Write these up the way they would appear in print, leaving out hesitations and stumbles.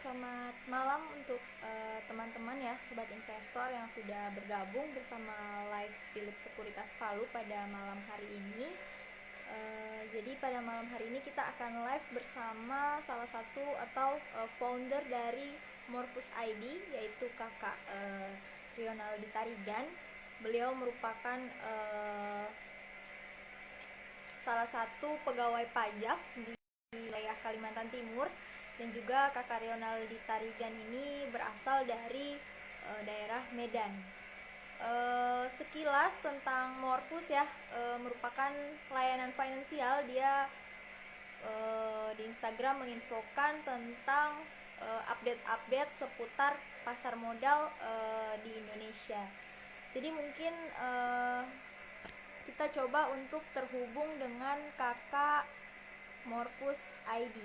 Selamat malam untuk teman-teman ya, sobat investor yang sudah bergabung bersama live Philip Sekuritas Palu pada malam hari ini. Jadi pada malam hari ini kita akan live bersama salah satu atau founder dari Morfus ID, yaitu Kakak Rionaldi Tarigan. Beliau merupakan salah satu pegawai pajak di wilayah Kalimantan Timur, dan juga Kakak Rionaldi Tarigan ini berasal dari daerah Medan. Sekilas tentang Morfus ya, merupakan layanan finansial. Dia di Instagram menginfokan tentang update-update seputar pasar modal di Indonesia. Jadi mungkin kita coba untuk terhubung dengan Kakak Morfus ID.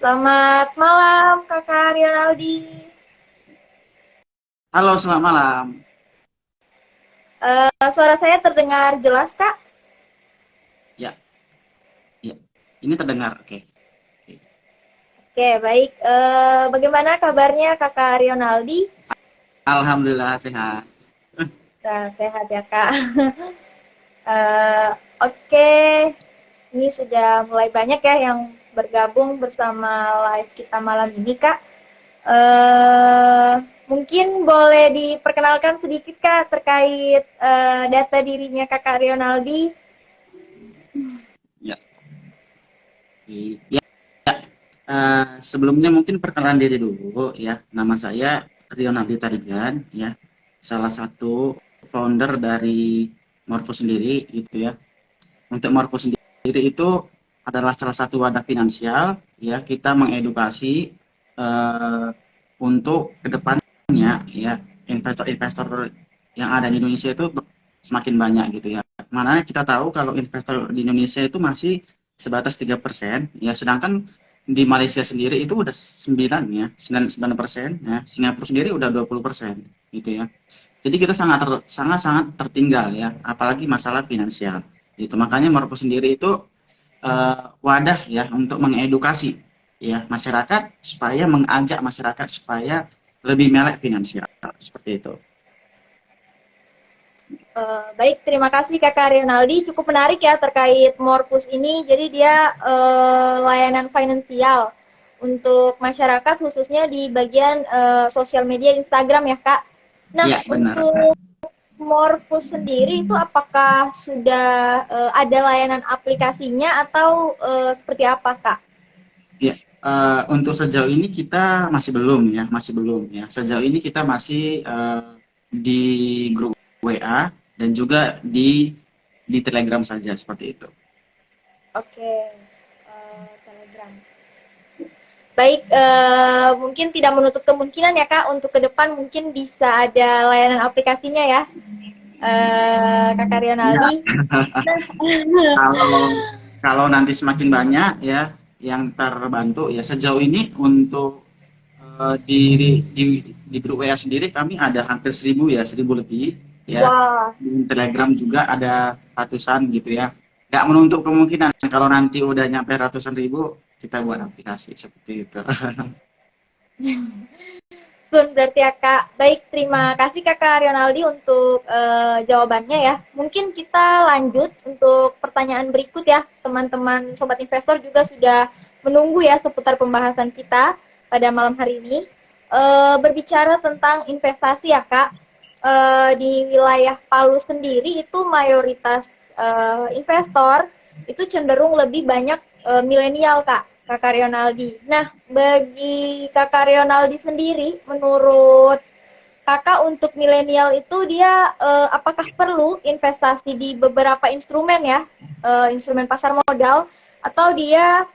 Selamat malam Kakak Rionaldi. Halo, selamat malam. Suara saya terdengar jelas, Kak? Ya, ya. Ini terdengar. Oke. Oke, baik. Bagaimana kabarnya Kakak Rionaldi? Alhamdulillah sehat. Nah, sehat ya, Kak. Oke, ini sudah mulai banyak ya yang bergabung bersama live kita malam ini, Kak. Mungkin boleh diperkenalkan sedikit, Kak, terkait data dirinya Kakak Rionaldi. Ya. Ya. Sebelumnya mungkin perkenalan diri dulu ya. Nama saya Rionaldi Tarigan ya. Salah satu founder dari Morfo sendiri gitu ya. Untuk Morfo sendiri itu adalah salah satu wadah finansial ya. Kita mengedukasi untuk kedepannya ya investor-investor yang ada di Indonesia itu semakin banyak gitu ya. Mana kita tahu kalau investor di Indonesia itu masih sebatas 3% ya, sedangkan di Malaysia sendiri itu udah 9 ya, 9% ya, Singapura sendiri udah 20% gitu ya. Jadi kita sangat tertinggal ya, apalagi masalah finansial. Itu makanya Morpo sendiri itu wadah ya untuk mengedukasi ya masyarakat, supaya mengajak masyarakat supaya lebih melek finansial seperti itu. Baik, terima kasih Kakak Rionaldi. Cukup menarik ya terkait Morpus ini. Jadi dia layanan finansial untuk masyarakat, khususnya di bagian sosial media Instagram ya, Kak. Nah, Ya, benar. untuk Morpus sendiri itu apakah sudah ada layanan aplikasinya atau seperti apa, Kak? Ya, untuk sejauh ini kita masih belum ya. Sejauh ini kita masih di grup WA dan juga di Telegram saja seperti itu. Oke, Telegram. Baik, mungkin tidak menutup kemungkinan ya Kak, untuk ke depan mungkin bisa ada layanan aplikasinya ya, Kakak Rionaldi. Ya. Kalau nanti semakin banyak ya yang terbantu ya, sejauh ini untuk di grup WA sendiri kami ada hampir 1000 ya, 1000 lebih ya. Wah. Di Telegram juga ada ratusan gitu ya. Nggak menutup kemungkinan kalau nanti udah nyampe ratusan ribu kita buat aplikasi seperti itu. Sun berarti ya Kak. Baik, terima kasih Kakak Rionaldi untuk jawabannya ya. Mungkin kita lanjut untuk pertanyaan berikut ya. Teman-teman Sobat Investor juga sudah menunggu ya seputar pembahasan kita pada malam hari ini. Berbicara tentang investasi ya Kak. Di wilayah Palu sendiri itu mayoritas investor itu cenderung lebih banyak milenial Kak. Kakak Rionaldi. Nah, bagi Kakak Rionaldi sendiri, menurut Kakak untuk milenial itu dia apakah perlu investasi di beberapa instrumen ya, instrumen pasar modal, atau dia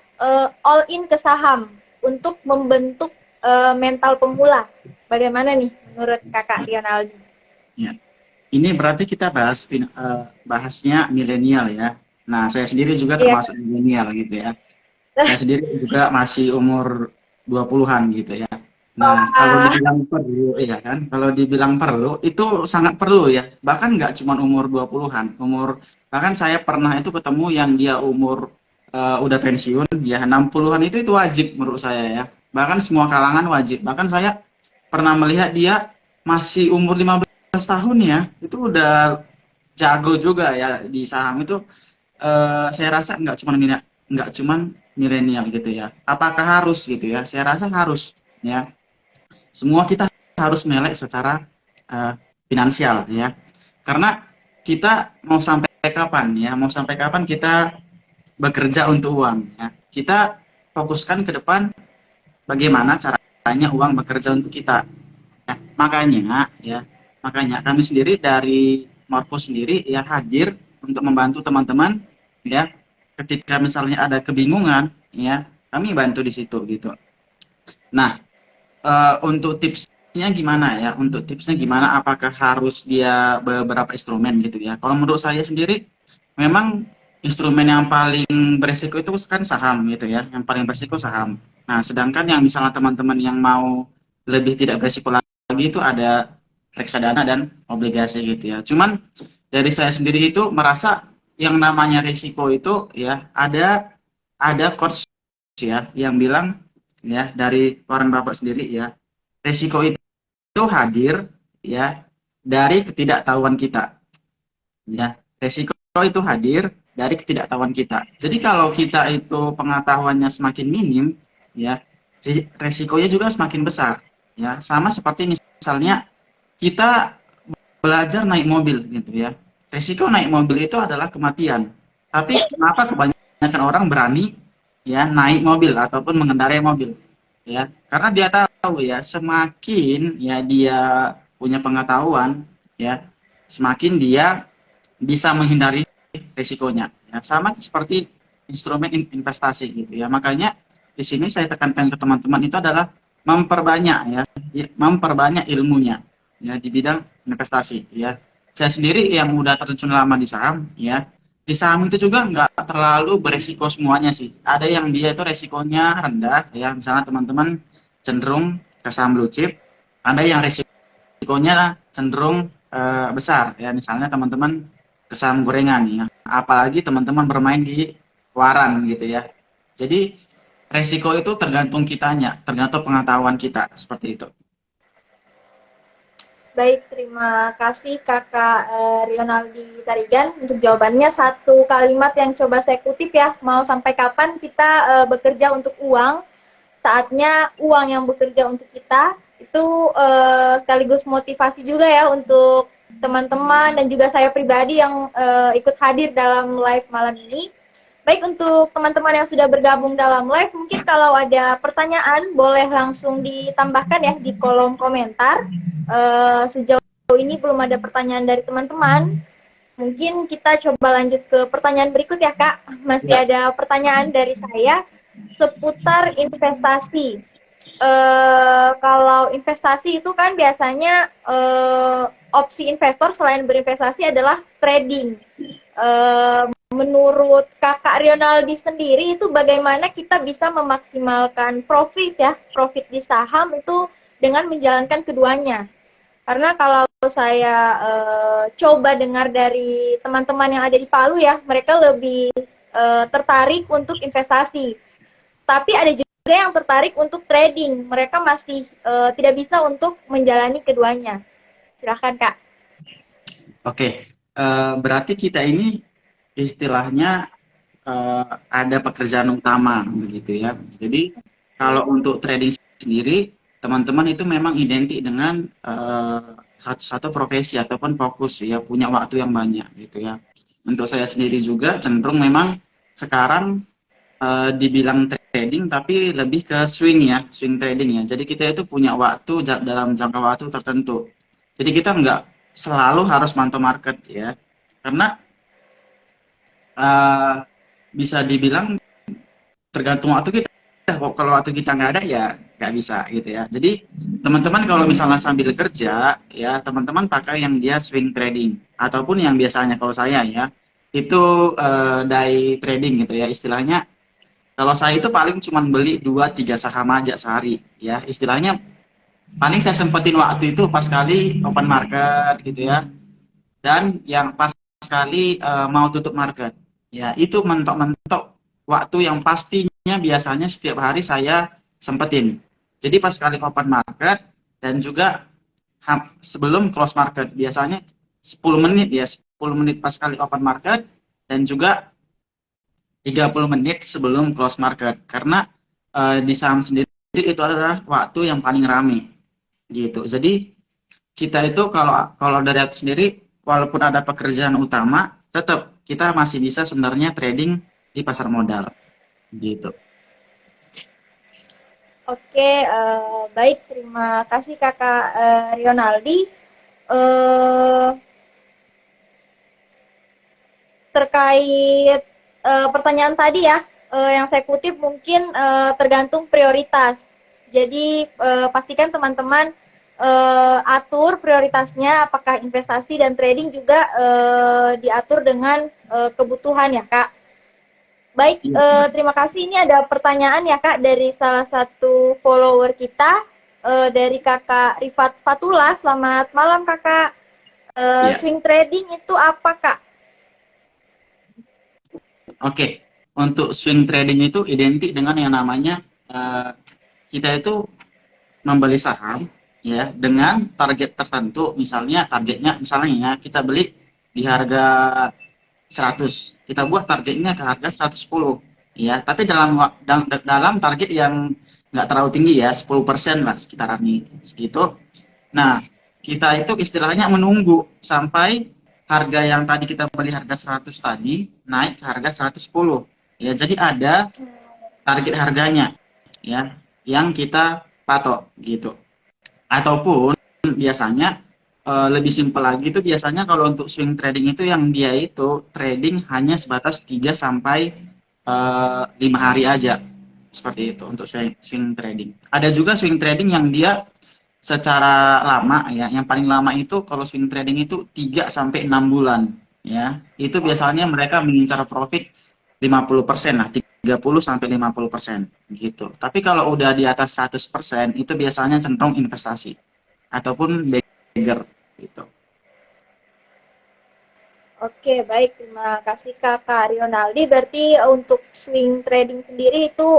all in ke saham untuk membentuk mental pemula? Bagaimana nih menurut Kakak Rionaldi? Ya. Ini berarti kita bahasnya milenial ya. Nah, saya sendiri juga termasuk milenial gitu ya. Saya sendiri juga masih umur 20-an gitu ya. Nah, kalau Wah, dibilang perlu, iya kan? Kalau dibilang perlu, itu sangat perlu ya. Bahkan nggak cuma umur 20-an, bahkan saya pernah itu ketemu yang dia umur udah pensiun, ya 60-an itu wajib menurut saya ya. Bahkan semua kalangan wajib. Bahkan saya pernah melihat dia masih umur 15 tahun ya, itu udah jago juga ya di saham itu. Saya rasa nggak cuman milenial gitu ya. Apakah harus gitu ya? Saya rasa harus ya, semua kita harus melek secara uh, finansial ya, karena kita mau sampai kapan ya, mau sampai kapan kita bekerja untuk uang ya. Kita fokuskan ke depan bagaimana caranya uang bekerja untuk kita ya. Makanya kami sendiri dari Morpho sendiri ya hadir untuk membantu teman-teman ya, ketika misalnya ada kebingungan ya, kami bantu di situ gitu. Nah, untuk tipsnya gimana ya? Untuk tipsnya gimana? Apakah harus dia beberapa instrumen gitu ya? Kalau menurut saya sendiri, memang instrumen yang paling beresiko itu kan saham gitu ya. Yang paling beresiko saham. Nah, sedangkan yang misalnya teman-teman yang mau lebih tidak beresiko lagi itu ada reksadana dan obligasi gitu ya. Cuman dari saya sendiri itu merasa yang namanya risiko itu ya ada coach ya yang bilang ya, dari orang bapak sendiri ya, resiko itu hadir ya dari ketidaktahuan kita ya. Resiko itu hadir dari ketidaktahuan kita. Jadi kalau kita itu pengetahuannya semakin minim ya, resikonya juga semakin besar ya. Sama seperti misalnya kita belajar naik mobil gitu ya. Resiko naik mobil itu adalah kematian. Tapi kenapa kebanyakan orang berani ya naik mobil ataupun mengendarai mobil? Ya, karena dia tahu ya, semakin ya dia punya pengetahuan ya, semakin dia bisa menghindari risikonya. Ya, sama seperti instrumen investasi gitu ya. Makanya di sini saya tekankan ke teman-teman itu adalah memperbanyak memperbanyak ilmunya ya di bidang investasi ya. Saya sendiri yang udah terjun lama di saham ya, di saham itu juga nggak terlalu beresiko semuanya sih. Ada yang dia itu resikonya rendah ya, misalnya teman-teman cenderung ke saham blue chip. Ada yang resikonya cenderung besar ya, misalnya teman-teman ke saham gorengan ya. Apalagi teman-teman bermain di waran gitu ya. Jadi resiko itu tergantung kitanya, tergantung pengetahuan kita seperti itu. baik, terima kasih Kakak Rionaldi Tarigan untuk jawabannya. Satu kalimat yang coba saya kutip ya, mau sampai kapan kita bekerja untuk uang, saatnya uang yang bekerja untuk kita. Itu sekaligus motivasi juga ya untuk teman-teman dan juga saya pribadi yang ikut hadir dalam live malam ini. Baik, untuk teman-teman yang sudah bergabung dalam live, mungkin kalau ada pertanyaan boleh langsung ditambahkan ya di kolom komentar. Sejauh ini belum ada pertanyaan dari teman-teman. Mungkin kita coba lanjut ke pertanyaan berikut ya Kak. Masih Ya. ada pertanyaan dari saya seputar investasi. Kalau investasi itu kan biasanya opsi investor selain berinvestasi adalah trading. Menurut Kakak Rionaldi sendiri itu bagaimana kita bisa memaksimalkan profit di saham itu dengan menjalankan keduanya? Karena kalau saya coba dengar dari teman-teman yang ada di Palu ya, mereka lebih tertarik untuk investasi. Tapi ada juga yang tertarik untuk trading. Mereka masih tidak bisa untuk menjalani keduanya. Silahkan Kak. Oke, berarti kita ini istilahnya ada pekerjaan utama begitu ya. Jadi kalau untuk trading sendiri, teman-teman itu memang identik dengan satu profesi ataupun fokus ya, punya waktu yang banyak gitu ya. Untuk saya sendiri juga cenderung memang sekarang dibilang trading tapi lebih ke swing trading ya. Jadi kita itu punya waktu dalam jangka waktu tertentu. Jadi kita nggak selalu harus mantau market ya, karena uh, bisa dibilang tergantung waktu kita. Kalau waktu kita nggak ada ya nggak bisa gitu ya. Jadi teman-teman kalau misalnya sambil kerja ya, teman-teman pakai yang dia swing trading ataupun yang biasanya kalau saya ya itu day trading gitu ya istilahnya. Kalau saya itu paling cuma beli 2-3 saham aja sehari ya istilahnya. paling saya sempetin waktu itu pas kali open market gitu ya, dan yang pas sekali mau tutup market. Ya, itu mentok-mentok waktu yang pastinya biasanya setiap hari saya sempetin. Jadi pas kali open market dan juga sebelum close market, biasanya 10 menit ya, 10 menit pas kali open market dan juga 30 menit sebelum close market. Karena di saham sendiri itu adalah waktu yang paling rame gitu. Jadi kita itu kalau kalau dari aku sendiri, walaupun ada pekerjaan utama, tetap kita masih bisa sebenarnya trading di pasar modal gitu. Oke, baik. Terima kasih Kakak Rionaldi. Eh, Terkait pertanyaan tadi ya, yang saya kutip mungkin tergantung prioritas. Jadi pastikan teman-teman atur prioritasnya, apakah investasi dan trading juga diatur dengan kebutuhan ya Kak. Baik, Iya, terima kasih. Ini ada pertanyaan ya Kak dari salah satu follower kita, dari Kakak Rifat Fatullah. Selamat malam Kakak. iya. Swing trading itu apa Kak? Oke. Untuk swing trading itu identik dengan yang namanya kita itu membeli saham ya dengan target tertentu. Misalnya targetnya misalnya ya kita beli di harga 100, kita buat targetnya ke harga 110 ya, tapi dalam target yang nggak terlalu tinggi ya, 10% lah sekitaran ini segitu. Nah, kita itu istilahnya menunggu sampai harga yang tadi kita beli harga 100 tadi naik ke harga 110 ya, jadi ada target harganya ya yang kita patok gitu. Ataupun biasanya lebih simpel lagi itu, biasanya kalau untuk swing trading itu yang dia itu trading hanya sebatas 3 sampai 5 hari aja. Seperti itu untuk swing trading. Ada juga swing trading yang dia secara lama ya, yang paling lama itu kalau swing trading itu 3 sampai 6 bulan ya. Itu biasanya mereka mengincar profit 50% lah, 30 sampai 50% gitu. Tapi kalau udah di atas 100% itu biasanya cenderung investasi ataupun beggar gitu. Oke, baik. Terima kasih Kakak Rionaldi. Berarti untuk swing trading sendiri itu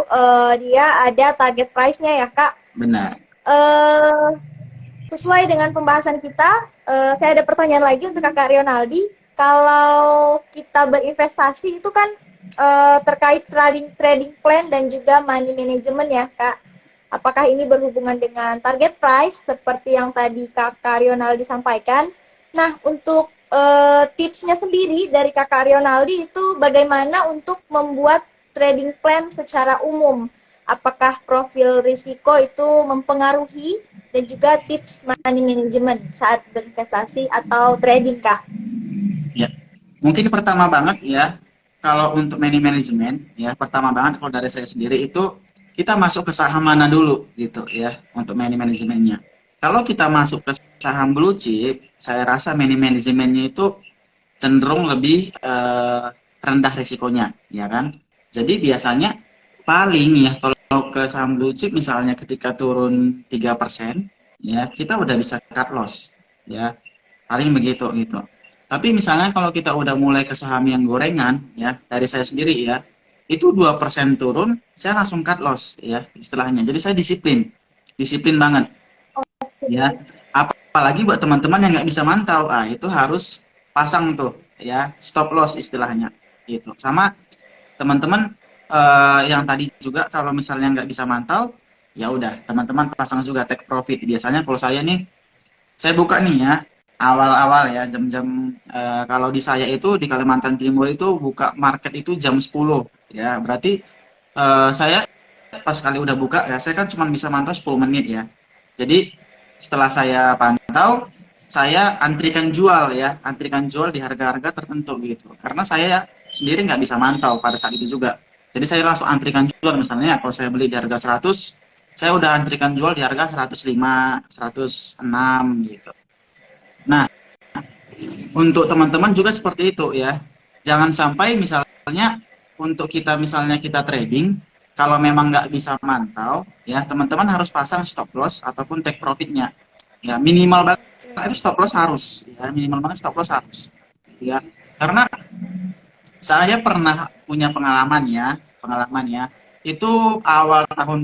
dia ada target price-nya ya, Kak? Benar. Eh, Sesuai dengan pembahasan kita, saya ada pertanyaan lagi untuk Kakak Rionaldi. Kalau kita berinvestasi itu kan terkait trading trading plan dan juga money management ya, Kak. Apakah ini berhubungan dengan target price seperti yang tadi Kakak Rionaldi sampaikan? Nah, untuk tipsnya sendiri dari Kakak Rionaldi itu bagaimana untuk membuat trading plan secara umum? Apakah profil risiko itu mempengaruhi, dan juga tips money management saat berinvestasi atau trading, Kak? Ya. Mungkin pertama banget ya, kalau untuk money management ya, pertama banget kalau dari saya sendiri itu kita masuk ke saham mana dulu gitu ya untuk money managementnya. Kalau kita masuk ke saham blue chip, saya rasa money managementnya itu cenderung lebih rendah risikonya, ya kan? Jadi biasanya paling ya kalau ke saham blue chip misalnya ketika turun 3% ya kita udah bisa cut loss ya, paling begitu gitu. Tapi misalnya kalau kita udah mulai ke saham yang gorengan ya, dari saya sendiri ya, itu 2% turun saya langsung cut loss ya istilahnya. Jadi saya disiplin, disiplin banget ya. Apalagi buat teman-teman yang nggak bisa mantau, itu harus pasang tuh ya stop loss istilahnya gitu. Sama teman-teman yang tadi juga kalau misalnya nggak bisa mantau, ya udah teman-teman pasang juga take profit. Biasanya kalau saya nih, saya buka nih ya awal-awal ya jam-jam kalau di saya itu di Kalimantan Timur itu buka market itu jam 10 ya. Berarti saya pas kali udah buka ya, saya kan cuma bisa mantau 10 menit ya. Jadi setelah saya pantau, saya antrikan jual ya, antrikan jual di harga-harga tertentu gitu. Karena saya sendiri nggak bisa mantau pada saat itu juga. Jadi saya langsung antrikan jual, misalnya kalau saya beli di harga 100, saya udah antrikan jual di harga 105, 106 gitu. Nah, untuk teman-teman juga seperti itu ya. Jangan sampai misalnya untuk kita misalnya kita trading, kalau memang nggak bisa mantau, ya teman-teman harus pasang stop loss ataupun take profitnya. Ya minimal banget itu stop loss harus, ya minimal banget stop loss harus. Ya karena saya pernah punya pengalaman ya. Itu awal tahun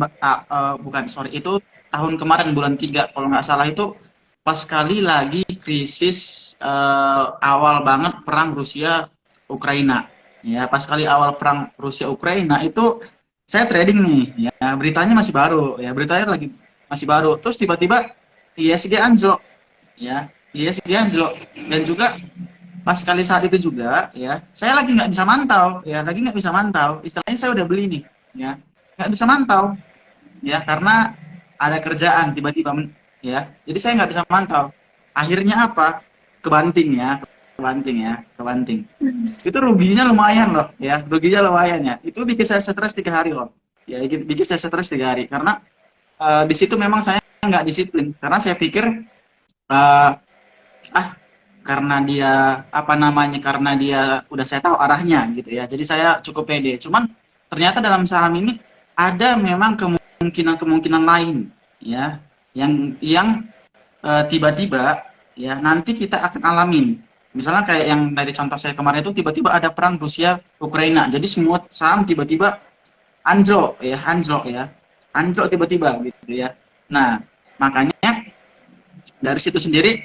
bukan sorry itu tahun kemarin bulan 3 kalau nggak salah itu pas sekali lagi krisis awal banget perang Rusia Ukraina. Ya, pas kali awal perang Rusia Ukraina itu saya trading nih, ya beritanya masih baru, ya beritanya lagi masih baru. Terus tiba-tiba ISG anjlok, ya ISG anjlok dan juga pas kali saat itu juga ya saya lagi nggak bisa mantau, ya lagi nggak bisa mantau, istilahnya saya udah beli nih, ya nggak bisa mantau, ya karena ada kerjaan tiba-tiba ya jadi saya nggak bisa mantau. Akhirnya apa, kebanting itu ruginya lumayan loh, ya ruginya lumayan, ya itu bikin saya stres 3 hari loh, ya bikin saya stres 3 hari karena di situ memang saya nggak disiplin karena saya pikir uh, ah karena dia apa namanya karena dia udah saya tahu arahnya gitu ya jadi saya cukup pede. Cuman ternyata dalam saham ini ada memang kemungkinan lain, ya yang tiba-tiba ya nanti kita akan alamin. Misalnya kayak yang dari contoh saya kemarin itu tiba-tiba ada perang Rusia Ukraina jadi semua saham tiba-tiba anjlok tiba-tiba gitu ya. Nah makanya dari situ sendiri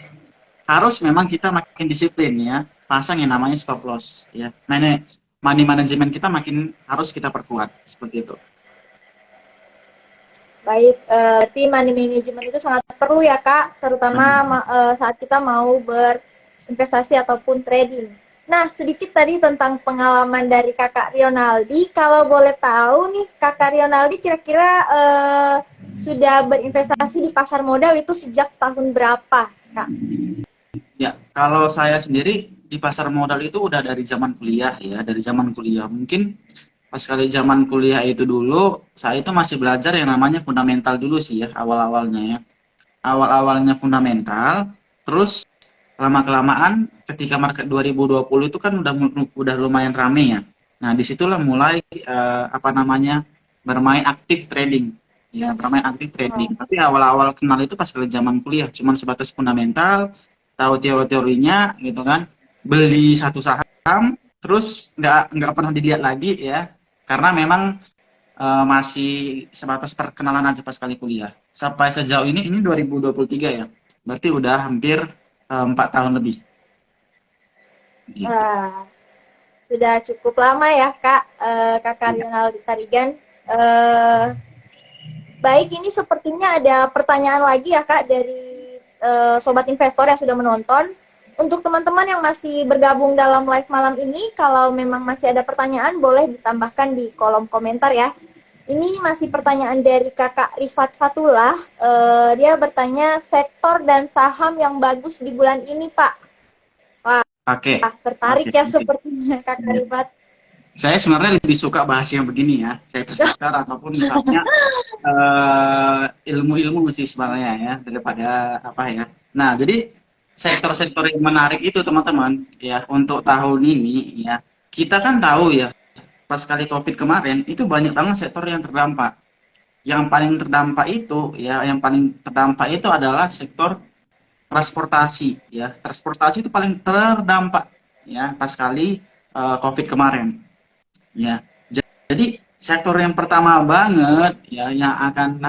harus memang kita makin disiplin ya pasang yang namanya stop loss, ya money management kita makin harus kita perkuat seperti itu. Baik, berarti money management itu sangat perlu ya Kak, terutama saat kita mau berinvestasi ataupun trading. Nah, sedikit tadi tentang pengalaman dari Kakak Rionaldi. Kalau boleh tahu nih, Kakak Rionaldi kira-kira sudah berinvestasi di pasar modal itu sejak tahun berapa, Kak? Ya, kalau saya sendiri di pasar modal itu udah dari zaman kuliah ya, dari zaman kuliah. Mungkin pas kali zaman kuliah itu dulu, saya itu masih belajar yang namanya fundamental dulu sih ya, awal-awalnya ya. Awal-awalnya fundamental, terus lama-kelamaan ketika market 2020 itu kan udah lumayan rame ya. Nah, disitulah mulai apa namanya bermain aktif trading. Ya, bermain aktif trading. Tapi awal-awal kenal itu pas kali zaman kuliah, cuman sebatas fundamental, tahu teori-teorinya gitu kan. Beli satu saham, terus nggak pernah dilihat lagi ya. Karena memang masih sebatas perkenalan aja pas kali kuliah. Sampai sejauh ini 2023 ya. Berarti udah hampir 4 tahun lebih. Gitu. Wah, sudah cukup lama ya Kak, Kakak Rionaldi Tarigan. Baik, ini sepertinya ada pertanyaan lagi ya Kak dari sobat investor yang sudah menonton. Untuk teman-teman yang masih bergabung dalam live malam ini, kalau memang masih ada pertanyaan boleh ditambahkan di kolom komentar ya. Ini masih pertanyaan dari Kakak Rifat Fatullah. Dia bertanya sektor dan saham yang bagus di bulan ini Pak. Wah, tertarik ya sepertinya Kakak Rifat. Saya sebenarnya lebih suka bahas yang begini ya, sektor ataupun misalnya ilmu-ilmu sih sebenarnya ya daripada apa ya. Nah jadi sektor-sektor yang menarik itu teman-teman ya untuk tahun ini ya kita kan tahu ya pas kali COVID kemarin itu banyak banget sektor yang terdampak. Yang paling terdampak itu ya yang paling terdampak itu adalah sektor transportasi ya. Transportasi itu paling terdampak ya pas kali COVID kemarin. Ya, jadi sektor yang pertama banget ya yang akan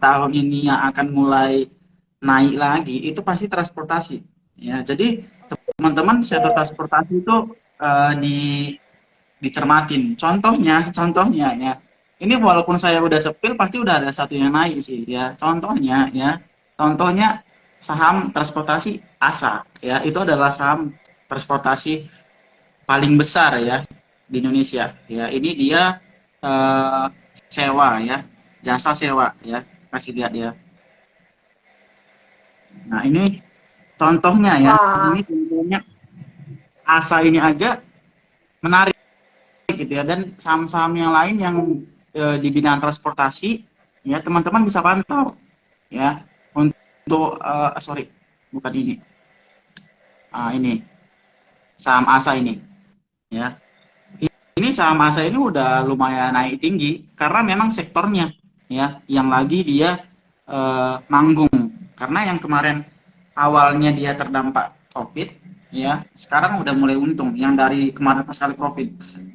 tahun ini yang akan mulai naik lagi itu pasti transportasi. Ya, jadi teman-teman sektor transportasi itu di dicermatin. Contohnya ya. Ini walaupun saya udah sepil pasti udah ada satu yang naik sih ya. Contohnya saham transportasi ASA ya. Itu adalah saham transportasi paling besar ya di Indonesia ya. Ini dia sewa ya, jasa sewa ya, kasih lihat ya. Nah ini contohnya ya, ini contohnya ASA ini aja menarik gitu ya, dan saham-saham yang lain yang di bidang transportasi ya teman-teman bisa pantau ya untuk sorry bukan ini saham ASA ini ya. Ini saham Asa ini udah lumayan naik tinggi karena memang sektornya ya yang lagi dia manggung. Karena yang kemarin awalnya dia terdampak COVID ya, sekarang udah mulai untung. Yang dari kemarin pas kali COVID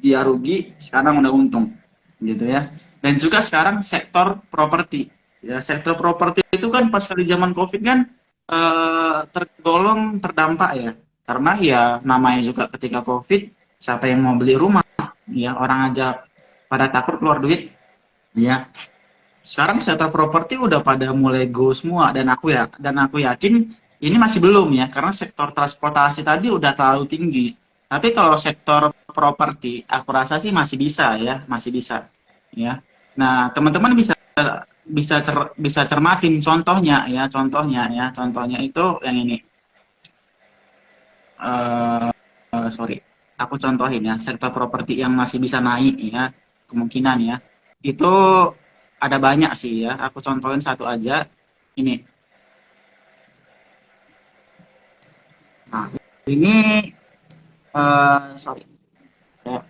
dia rugi, sekarang udah untung gitu ya. Dan juga sekarang sektor properti. Ya, sektor properti itu kan pas kali zaman COVID kan tergolong terdampak ya. Karena ya namanya juga ketika COVID, siapa yang mau beli rumah? Ya, orang aja pada takut keluar duit. Ya, sekarang sektor properti udah pada mulai go semua dan aku yakin ini masih belum ya karena sektor transportasi tadi udah terlalu tinggi. Tapi kalau sektor properti aku rasa sih masih bisa ya, masih bisa ya. Nah, teman-teman bisa cermatin contohnya itu yang ini. Sorry, aku contohin ya, sektor properti yang masih bisa naik ya, kemungkinan ya. Itu ada banyak sih ya, aku contohin satu aja. Ini. Nah, ini sorry. Ya.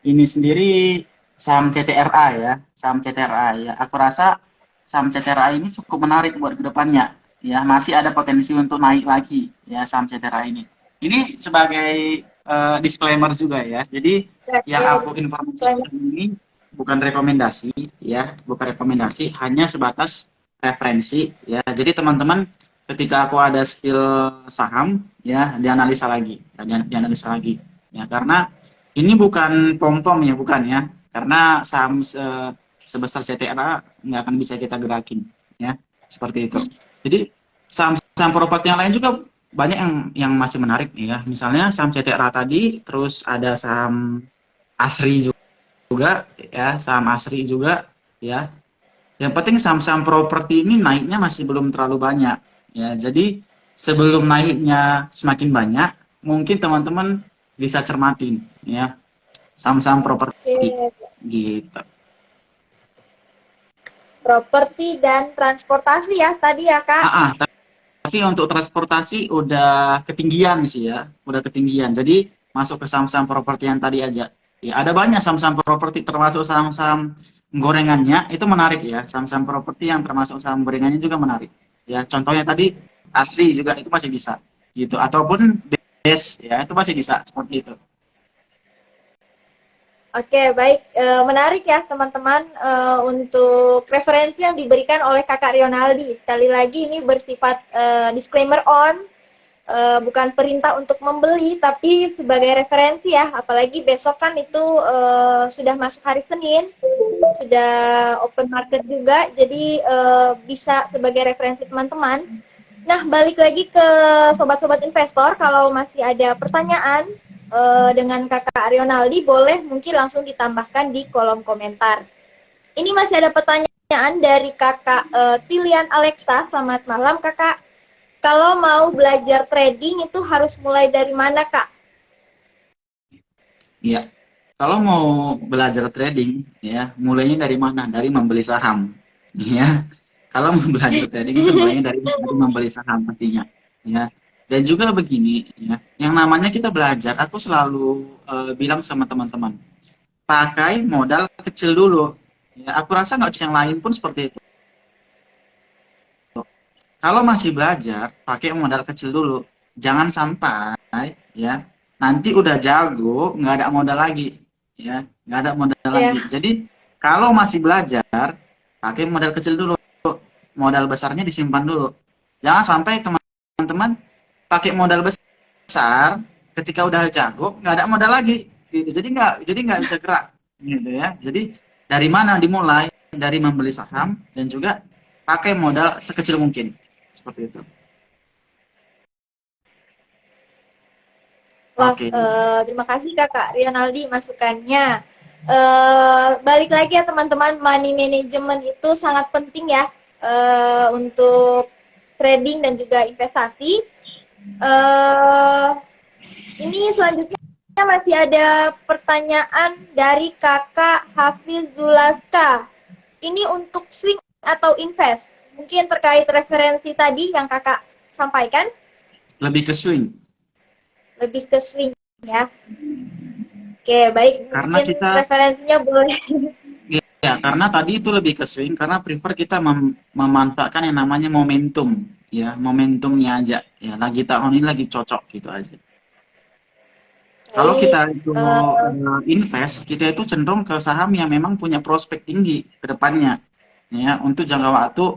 Ini sendiri saham CTRA ya, saham CTRA ya. Aku rasa saham CTRA ini cukup menarik buat kedepannya. Ya, masih ada potensi untuk naik lagi ya saham CTRA ini. Ini sebagai disclaimer juga ya. Jadi yang aku informasikan ini bukan rekomendasi ya, bukan rekomendasi, hanya sebatas referensi ya. Jadi teman-teman ketika aku ada spill saham ya dianalisa lagi, dianalisa lagi ya karena ini bukan pom-pom ya, bukan ya. Karena saham sebesar CTRA nggak akan bisa kita gerakin ya, seperti itu. Jadi saham properti yang lain juga banyak yang masih menarik ya. Misalnya saham CTRA tadi, terus ada saham Asri juga ya, saham Asri juga ya. Yang penting saham-saham properti ini naiknya masih belum terlalu banyak ya. Jadi sebelum naiknya semakin banyak, mungkin teman-teman bisa cermatin ya saham-saham properti gitu. Properti dan transportasi ya tadi ya Kak. Tapi untuk transportasi udah ketinggian sih ya, udah ketinggian. Jadi masuk ke saham-saham properti yang tadi aja. Ya, ada banyak saham-saham properti termasuk saham-saham gorengannya itu menarik ya. Saham-saham properti yang termasuk saham gorengannya juga menarik. Ya, contohnya tadi Asri juga itu masih bisa gitu ataupun BES ya itu masih bisa seperti itu. Oke, baik. Menarik ya teman-teman untuk referensi yang diberikan oleh Kakak Rionaldi. Sekali lagi ini bersifat disclaimer bukan perintah untuk membeli, tapi sebagai referensi ya. Apalagi besok kan itu sudah masuk hari Senin, sudah open market juga, jadi bisa sebagai referensi teman-teman. Nah, balik lagi ke sobat-sobat investor, kalau masih ada pertanyaan dengan Kakak Rionaldi, boleh mungkin langsung ditambahkan di kolom komentar. Ini masih ada pertanyaan dari Kakak Tilian Alexa. Selamat malam Kakak. Kalau mau belajar trading itu harus mulai dari mana Kak? Iya. Kalau mau belajar trading ya, mulainya dari mana? Dari membeli saham. Ya. Kalau mau belajar trading itu mulainya dari membeli saham pastinya. Ya. Dan juga begini, ya, yang namanya kita belajar, aku selalu bilang sama teman-teman, pakai modal kecil dulu. Ya, aku rasa nggak yang lain pun seperti itu. Kalau masih belajar, pakai modal kecil dulu. Jangan sampai, ya, nanti udah jago, nggak ada modal lagi, ya, nggak ada modal lagi. Jadi kalau masih belajar, pakai modal kecil dulu, modal besarnya disimpan dulu. Jangan sampai teman-teman pakai modal besar ketika udah jago nggak ada modal lagi gitu. Jadi nggak bisa gerak gitu ya. Jadi dari mana dimulai? Dari membeli saham dan juga pakai modal sekecil mungkin seperti itu. Wah, terima kasih Kakak Rionaldi masukannya. Balik lagi ya teman-teman, money management itu sangat penting ya untuk trading dan juga investasi. Ini selanjutnya masih ada pertanyaan dari Kakak Hafizulaska. Ini untuk swing atau invest? Mungkin terkait referensi tadi yang Kakak sampaikan? Lebih ke swing. Lebih ke swing ya. Oke, baik. Karena Mungkin kita referensinya boleh. ya, karena tadi itu lebih ke swing karena prefer kita memanfaatkan yang namanya momentum, ya, momentumnya aja. Ya, lagi tahun ini lagi cocok gitu aja. Kalau Baik. kita itu Eh, invest, kita itu cenderung ke saham yang memang punya prospek tinggi ke depannya, ya, untuk jangka waktu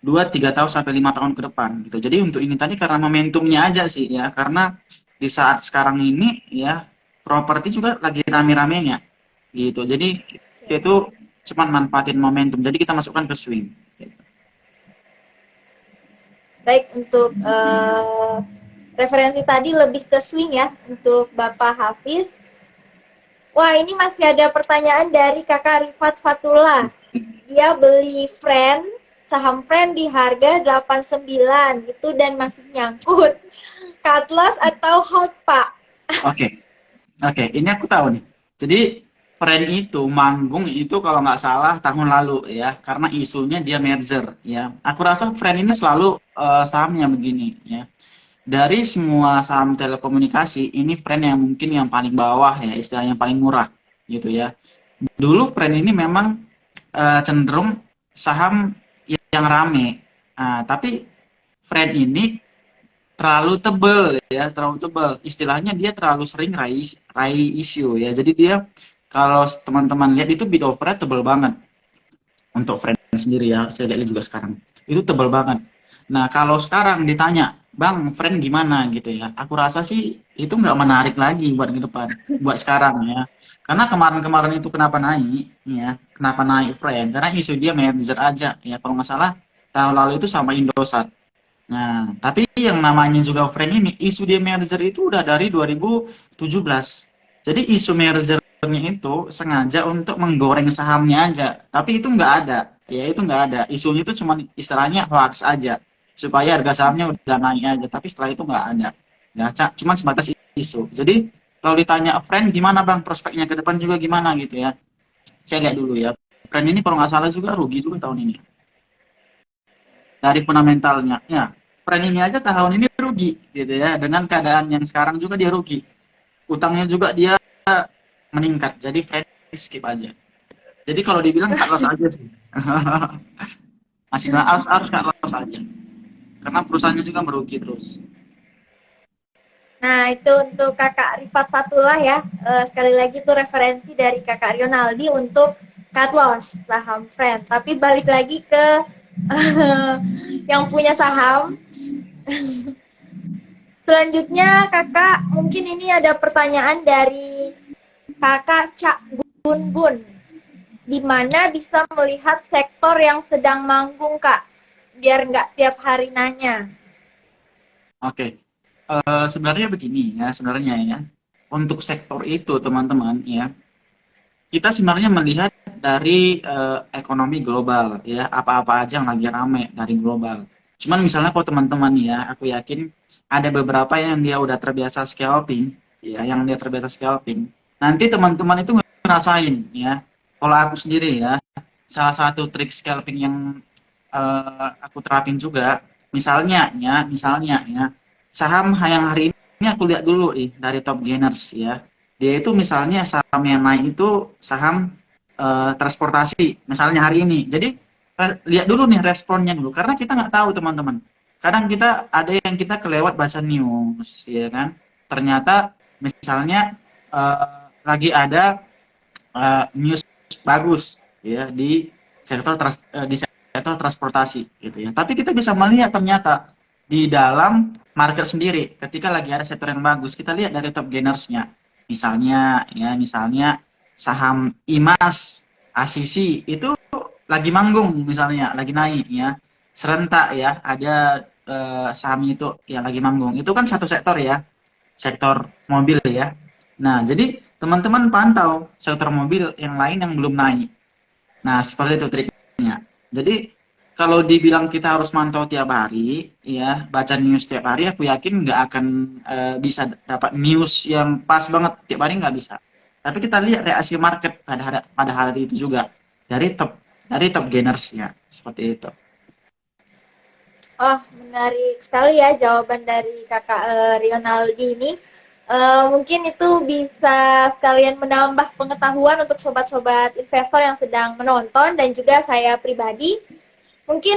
2-3 tahun sampai 5 tahun ke depan gitu. Jadi untuk ini tadi karena momentumnya aja sih ya, karena di saat sekarang ini ya properti juga lagi rame-ramenya gitu. Jadi itu cuma manfaatin momentum. Jadi kita masukkan ke swing. baik, untuk referensi tadi lebih ke swing ya untuk Bapak Hafiz. Wah, ini masih ada pertanyaan dari Kakak Rifat Fatullah. Dia beli saham friend di harga 89 itu dan masih nyangkut. Cut loss atau hold, Pak? Oke, oke, ini aku tahu nih. Jadi Friend itu manggung itu kalau nggak salah tahun lalu ya, karena isunya dia merger ya. Aku rasa Friend ini selalu sahamnya begini ya. Dari semua saham telekomunikasi, ini Friend yang mungkin yang paling bawah ya, istilahnya yang paling murah gitu ya. Dulu Friend ini memang cenderung saham yang rame. Tapi Friend ini terlalu tebel ya, terlalu tebel. Istilahnya dia terlalu sering raih isu ya. Jadi dia kalau teman-teman lihat itu bid offer tebel banget untuk friend sendiri ya. Saya lihat juga sekarang. Itu tebel banget. Nah, kalau sekarang ditanya, "Bang, friend gimana?" gitu ya. Aku rasa sih itu nggak menarik lagi buat ke depan, buat sekarang ya. Karena kemarin-kemarin itu kenapa naik ya? Kenapa naik friend? Karena isu dia merger aja ya. Kalau nggak salah tahun lalu itu sama Indosat. Nah, tapi yang namanya juga friend ini, isu dia merger itu udah dari 2017. Jadi isu mergernya itu sengaja untuk menggoreng sahamnya aja. Tapi itu nggak ada. Ya itu nggak ada. Isunya itu cuma istilahnya hoax aja. Supaya harga sahamnya udah naik aja. Tapi setelah itu nggak ada. Ya, cuma sebatas isu. Jadi kalau ditanya friend gimana bang prospeknya ke depan juga gimana gitu ya. Saya lihat dulu ya. Friend ini kalau nggak salah juga rugi juga tahun ini dari fundamentalnya. Ya, Friend ini aja tahun ini rugi gitu ya. Dengan keadaan yang sekarang juga dia rugi. Utangnya juga dia meningkat. Jadi Friend skip aja. Jadi kalau dibilang cut loss aja sih. Masih harus cut loss aja. Karena perusahaannya juga merugi terus. Nah, itu untuk Kakak Rifat Fatullah ya. Sekali lagi itu referensi dari Kakak Rionaldi untuk cut loss saham friend. Tapi balik lagi ke yang punya saham. Selanjutnya Kakak, mungkin ini ada pertanyaan dari Kakak Cak Bun Bun. Di mana bisa melihat sektor yang sedang manggung, Kak? Biar nggak tiap hari nanya. Oke. Sebenarnya begini ya, sebenarnya ya. Untuk sektor itu teman-teman ya, kita sebenarnya melihat dari ekonomi global ya, apa-apa aja yang lagi rame dari global. Cuman misalnya kalau teman-teman ya, aku yakin ada beberapa yang dia udah terbiasa scalping ya, yang dia terbiasa scalping. Nanti teman-teman itu ngerasain ya. Kalau aku sendiri ya, salah satu trik scalping yang aku terapin juga, misalnya ya, saham yang hari ini aku lihat dulu dari top gainers ya. Dia itu misalnya saham yang naik itu saham transportasi misalnya hari ini. Jadi lihat dulu nih responnya dulu karena kita nggak tahu teman-teman. Kadang kita ada yang kita kelewat baca news ya kan. Ternyata misalnya lagi ada news bagus ya di sektor transportasi gitu ya. Tapi kita bisa melihat ternyata di dalam market sendiri ketika lagi ada sektor yang bagus, kita lihat dari top gainersnya. Misalnya saham IMAS, ACC itu lagi manggung misalnya, lagi naik ya. Serentak ya, ada saham itu yang lagi manggung. Itu kan satu sektor ya, sektor mobil ya. Nah, jadi teman-teman pantau sektor mobil yang lain yang belum naik. Nah, seperti itu triknya. Jadi kalau dibilang kita harus mantau tiap hari, ya baca news tiap hari, aku yakin nggak akan bisa dapat news yang pas banget tiap hari nggak bisa. Tapi kita lihat reaksi market pada hari itu juga dari top gainers-nya seperti itu. Oh, menarik sekali ya jawaban dari Kakak Rionaldi ini. Mungkin itu bisa sekalian menambah pengetahuan untuk sobat-sobat investor yang sedang menonton dan juga saya pribadi. Mungkin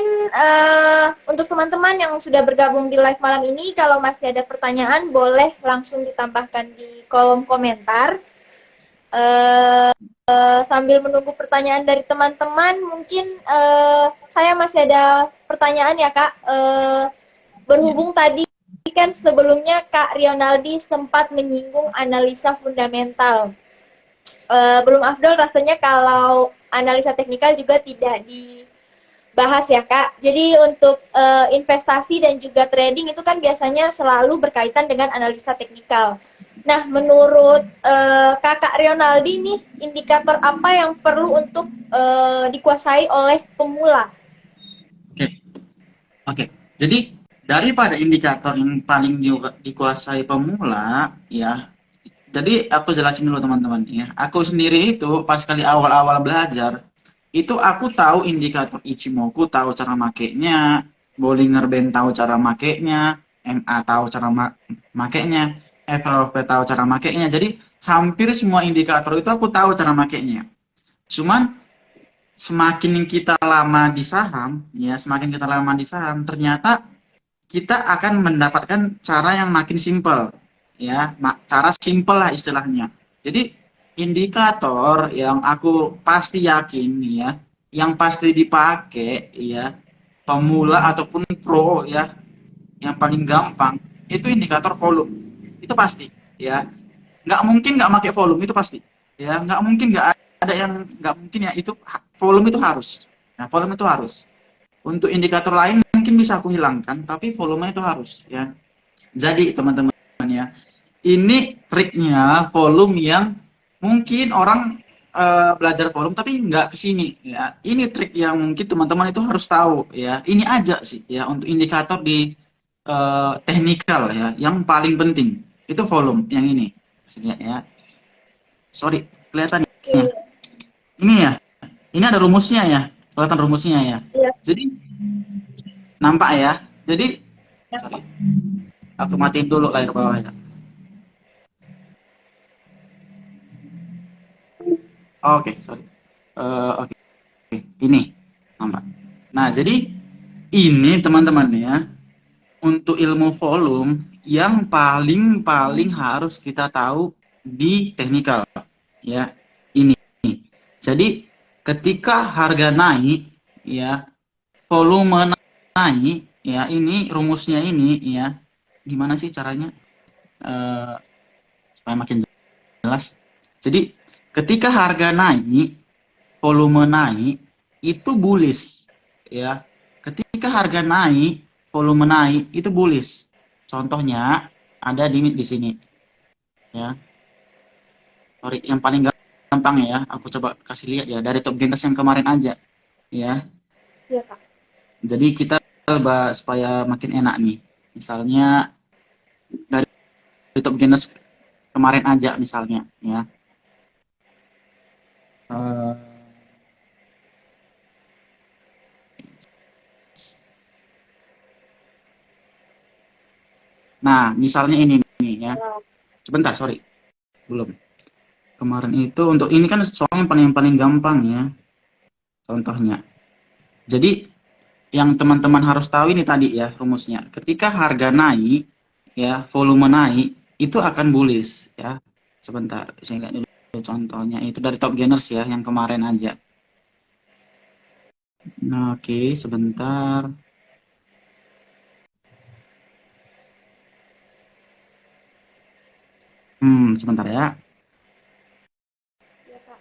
untuk teman-teman yang sudah bergabung di live malam ini, kalau masih ada pertanyaan boleh langsung ditambahkan di kolom komentar. Sambil menunggu pertanyaan dari teman-teman, mungkin saya masih ada pertanyaan ya Kak. Berhubung tadi kan sebelumnya Kak Rionaldi sempat menyinggung analisa fundamental. Belum afdol rasanya kalau analisa teknikal juga tidak dibahas ya Kak. Jadi untuk investasi dan juga trading itu kan biasanya selalu berkaitan dengan analisa teknikal. Nah, menurut Kakak Rionaldi nih, indikator apa yang perlu untuk dikuasai oleh pemula? Oke, oke. Jadi daripada indikator yang paling dikuasai pemula, ya. Jadi aku jelasin dulu teman-teman ya. Aku sendiri itu pas kali awal-awal belajar, itu aku tahu indikator Ichimoku, tahu cara makainya, Bollinger Band tahu cara makainya, MA tahu cara makainya, FLOP tahu cara makainya. Jadi hampir semua indikator itu aku tahu cara makainya. Cuman semakin kita lama di saham, ya semakin kita lama di saham, ternyata kita akan mendapatkan cara yang makin simpel, ya, cara simpel lah istilahnya. Jadi indikator yang aku pasti yakin, ya, yang pasti dipakai, ya, pemula ataupun pro, ya, yang paling gampang itu indikator volume, itu pasti, ya. Nggak mungkin nggak pakai volume itu pasti, ya, nggak mungkin nggak ada yang nggak mungkin ya itu volume itu harus, nah volume itu harus. Untuk indikator lain mungkin bisa aku hilangkan, tapi volume itu harus ya. Jadi teman-teman ya, ini triknya volume yang mungkin orang belajar volume tapi nggak ke sini ya. Ini trik yang mungkin teman-teman itu harus tahu ya. Ini aja sih ya untuk indikator di teknikal ya. Yang paling penting itu volume yang ini. Lihat ya. Sorry, kelihatan ya. Oke, Ini ya. Ini ada rumusnya ya. Kelihatan rumusnya ya. ya. Jadi nampak ya. Jadi sorry, aku matiin dulu layar bawahnya. Oke, sorry. Oke, ini nampak. Nah, jadi ini teman-teman ya, untuk ilmu volume yang paling harus kita tahu di teknikal ya. Ini. Jadi ketika harga naik ya, volume naik ya, ini rumusnya ini ya. Gimana sih caranya? Eh, supaya makin jelas. Jadi ketika harga naik, volume naik, itu bullish ya. Ketika harga naik, volume naik, itu bullish. Contohnya ada di sini ya. Sorry, yang paling gampang ya, aku coba kasih lihat ya dari top gainers yang kemarin aja ya. Iya, Kak. Jadi kita supaya makin enak nih. Misalnya dari top gainers kemarin aja misalnya ya. Uh, Nah, misalnya ini nih ya. Sebentar, sorry. Belum. Kemarin itu untuk ini kan soalnya paling gampang ya. Contohnya. Jadi yang teman-teman harus tahu ini tadi ya rumusnya. Ketika harga naik ya, volume naik, itu akan bullish ya. Sebentar, saya lihat dulu contohnya. Itu dari top gainers ya yang kemarin aja. Nah, oke, sebentar. Sebentar ya. Iya, Kak.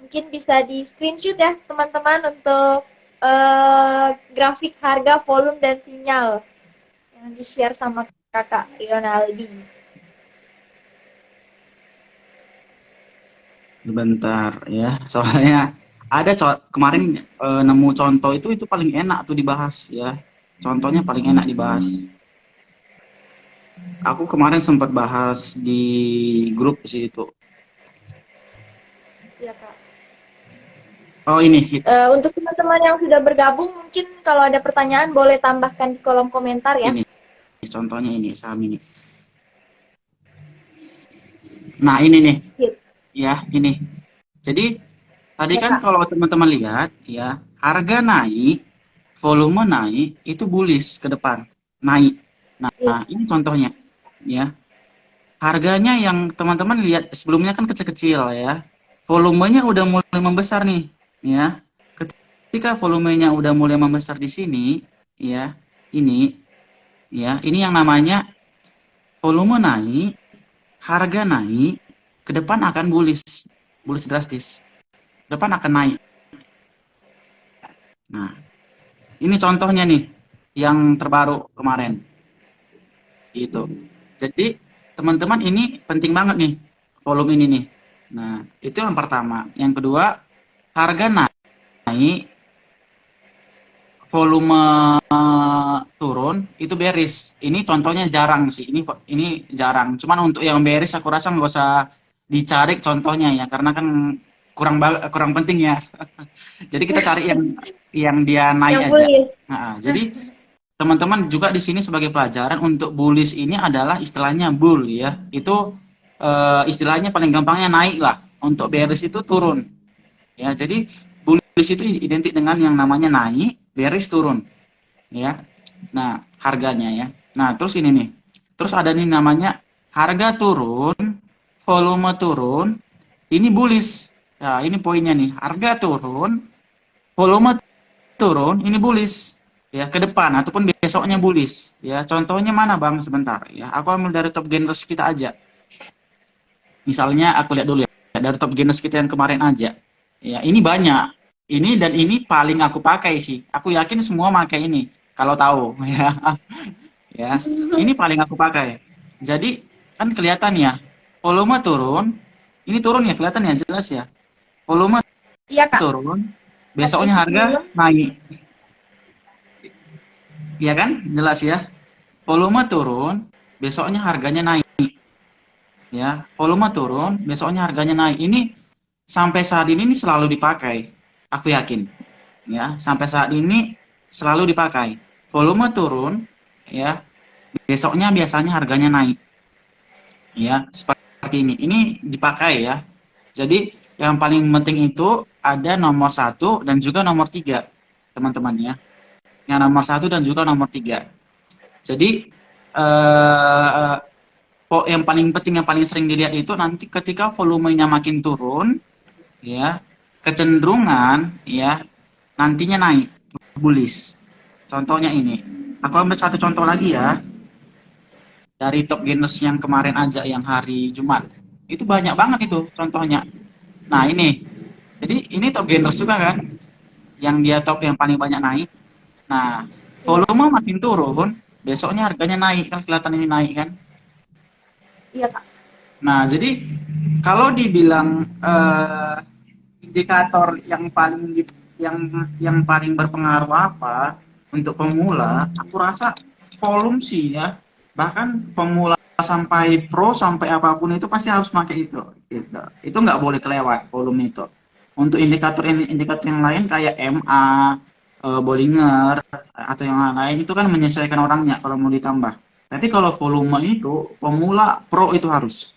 Mungkin bisa di screenshot ya teman-teman untuk grafik harga, volume, dan sinyal yang di-share sama kakak Rionaldi. Sebentar ya. Soalnya ada kemarin nemu contoh itu paling enak tuh dibahas ya. Contohnya paling enak dibahas. Aku kemarin sempat bahas di grup sih itu. Iya, Kak. Oh, ini hits. Untuk teman-teman yang sudah bergabung, mungkin kalau ada pertanyaan boleh tambahkan di kolom komentar ya. Ini contohnya ini saham ini. Nah, ini nih. Hits. Ya, ini. Jadi tadi Ya, kan Kak. kalau teman-teman lihat ya, harga naik, volume naik, itu bullish ke depan, naik. Iya. Nah, ini contohnya ya. Harganya yang teman-teman lihat sebelumnya kan kecil-kecil ya. Volumenya udah mulai membesar nih, ya. Ketika volumenya udah mulai membesar di sini, ya, ini, ya, ini yang namanya volume naik, harga naik, ke depan akan bullish, bullish drastis. Ke depan akan naik. Nah, ini contohnya nih, yang terbaru kemarin, gitu. Jadi teman-teman ini penting banget nih, volume ini nih. Nah, itu yang pertama. Yang kedua, harga naik, volume turun, itu bearish. Ini contohnya jarang sih. Ini jarang. Cuman untuk yang bearish aku rasa nggak usah dicari contohnya ya, karena kan kurang penting ya. Jadi kita cari yang dia naik Yang aja. bullish. Nah, jadi teman-teman juga di sini sebagai pelajaran untuk bullish ini adalah istilahnya bull ya. Itu istilahnya paling gampangnya naik lah. Untuk bearish itu turun. Ya, jadi bullish itu identik dengan yang namanya naik, bearish turun, ya. Nah, harganya ya. Nah, terus ini nih. Terus ada nih namanya harga turun, volume turun, ini bullish. Nah, ini poinnya nih. Harga turun, volume turun, ini bullish. Ya, ke depan ataupun besoknya bullish. Ya, contohnya mana Bang? Sebentar ya. Aku ambil dari top gainers kita aja. Misalnya aku lihat dulu ya, dari top gainers kita yang kemarin aja. Ya, ini banyak. Ini dan ini paling aku pakai sih. Aku yakin semua pakai ini. Kalau tahu ya. Ya. Ini paling aku pakai. Jadi kan kelihatan ya. Volume turun. Ini turun ya, kelihatan ya, jelas ya. Volume Iya, Kak. turun. Pakai Besoknya harga sebelum. naik. Iya kan? Jelas ya. Volume turun, besoknya harganya naik. Ya, volume turun, besoknya harganya naik. Ini sampai saat ini selalu dipakai. Aku yakin. Ya, sampai saat ini selalu dipakai. Volume turun, ya, besoknya biasanya harganya naik. Ya, seperti ini. Ini dipakai ya. Jadi yang paling penting itu ada nomor 1 dan juga nomor 3, teman-teman ya. Yang nomor 1 dan juga nomor 3. Jadi eh, yang paling penting, yang paling sering dilihat itu nanti ketika volumenya makin turun, ya, kecenderungan ya nantinya naik, bullish. Contohnya ini. Aku ambil satu contoh lagi ya, dari top gainers yang kemarin aja yang hari Jumat. Itu banyak banget itu contohnya. Nah, ini. Jadi ini top gainers juga kan, yang dia top yang paling banyak naik. Nah, Iya. volume makin turun, besoknya harganya naik kan, kelihatan ini naik kan. Iya, Kak. Nah, jadi kalau dibilang indikator yang yang paling berpengaruh apa untuk pemula, aku rasa volume sih ya. Bahkan pemula sampai pro sampai apapun itu pasti harus pakai itu. Gitu. Itu nggak boleh kelewat volume itu. Untuk indikator yang lain kayak MA, Bollinger atau yang lain itu kan menyesuaikan orangnya kalau mau ditambah. Tapi kalau volume itu pemula pro itu harus.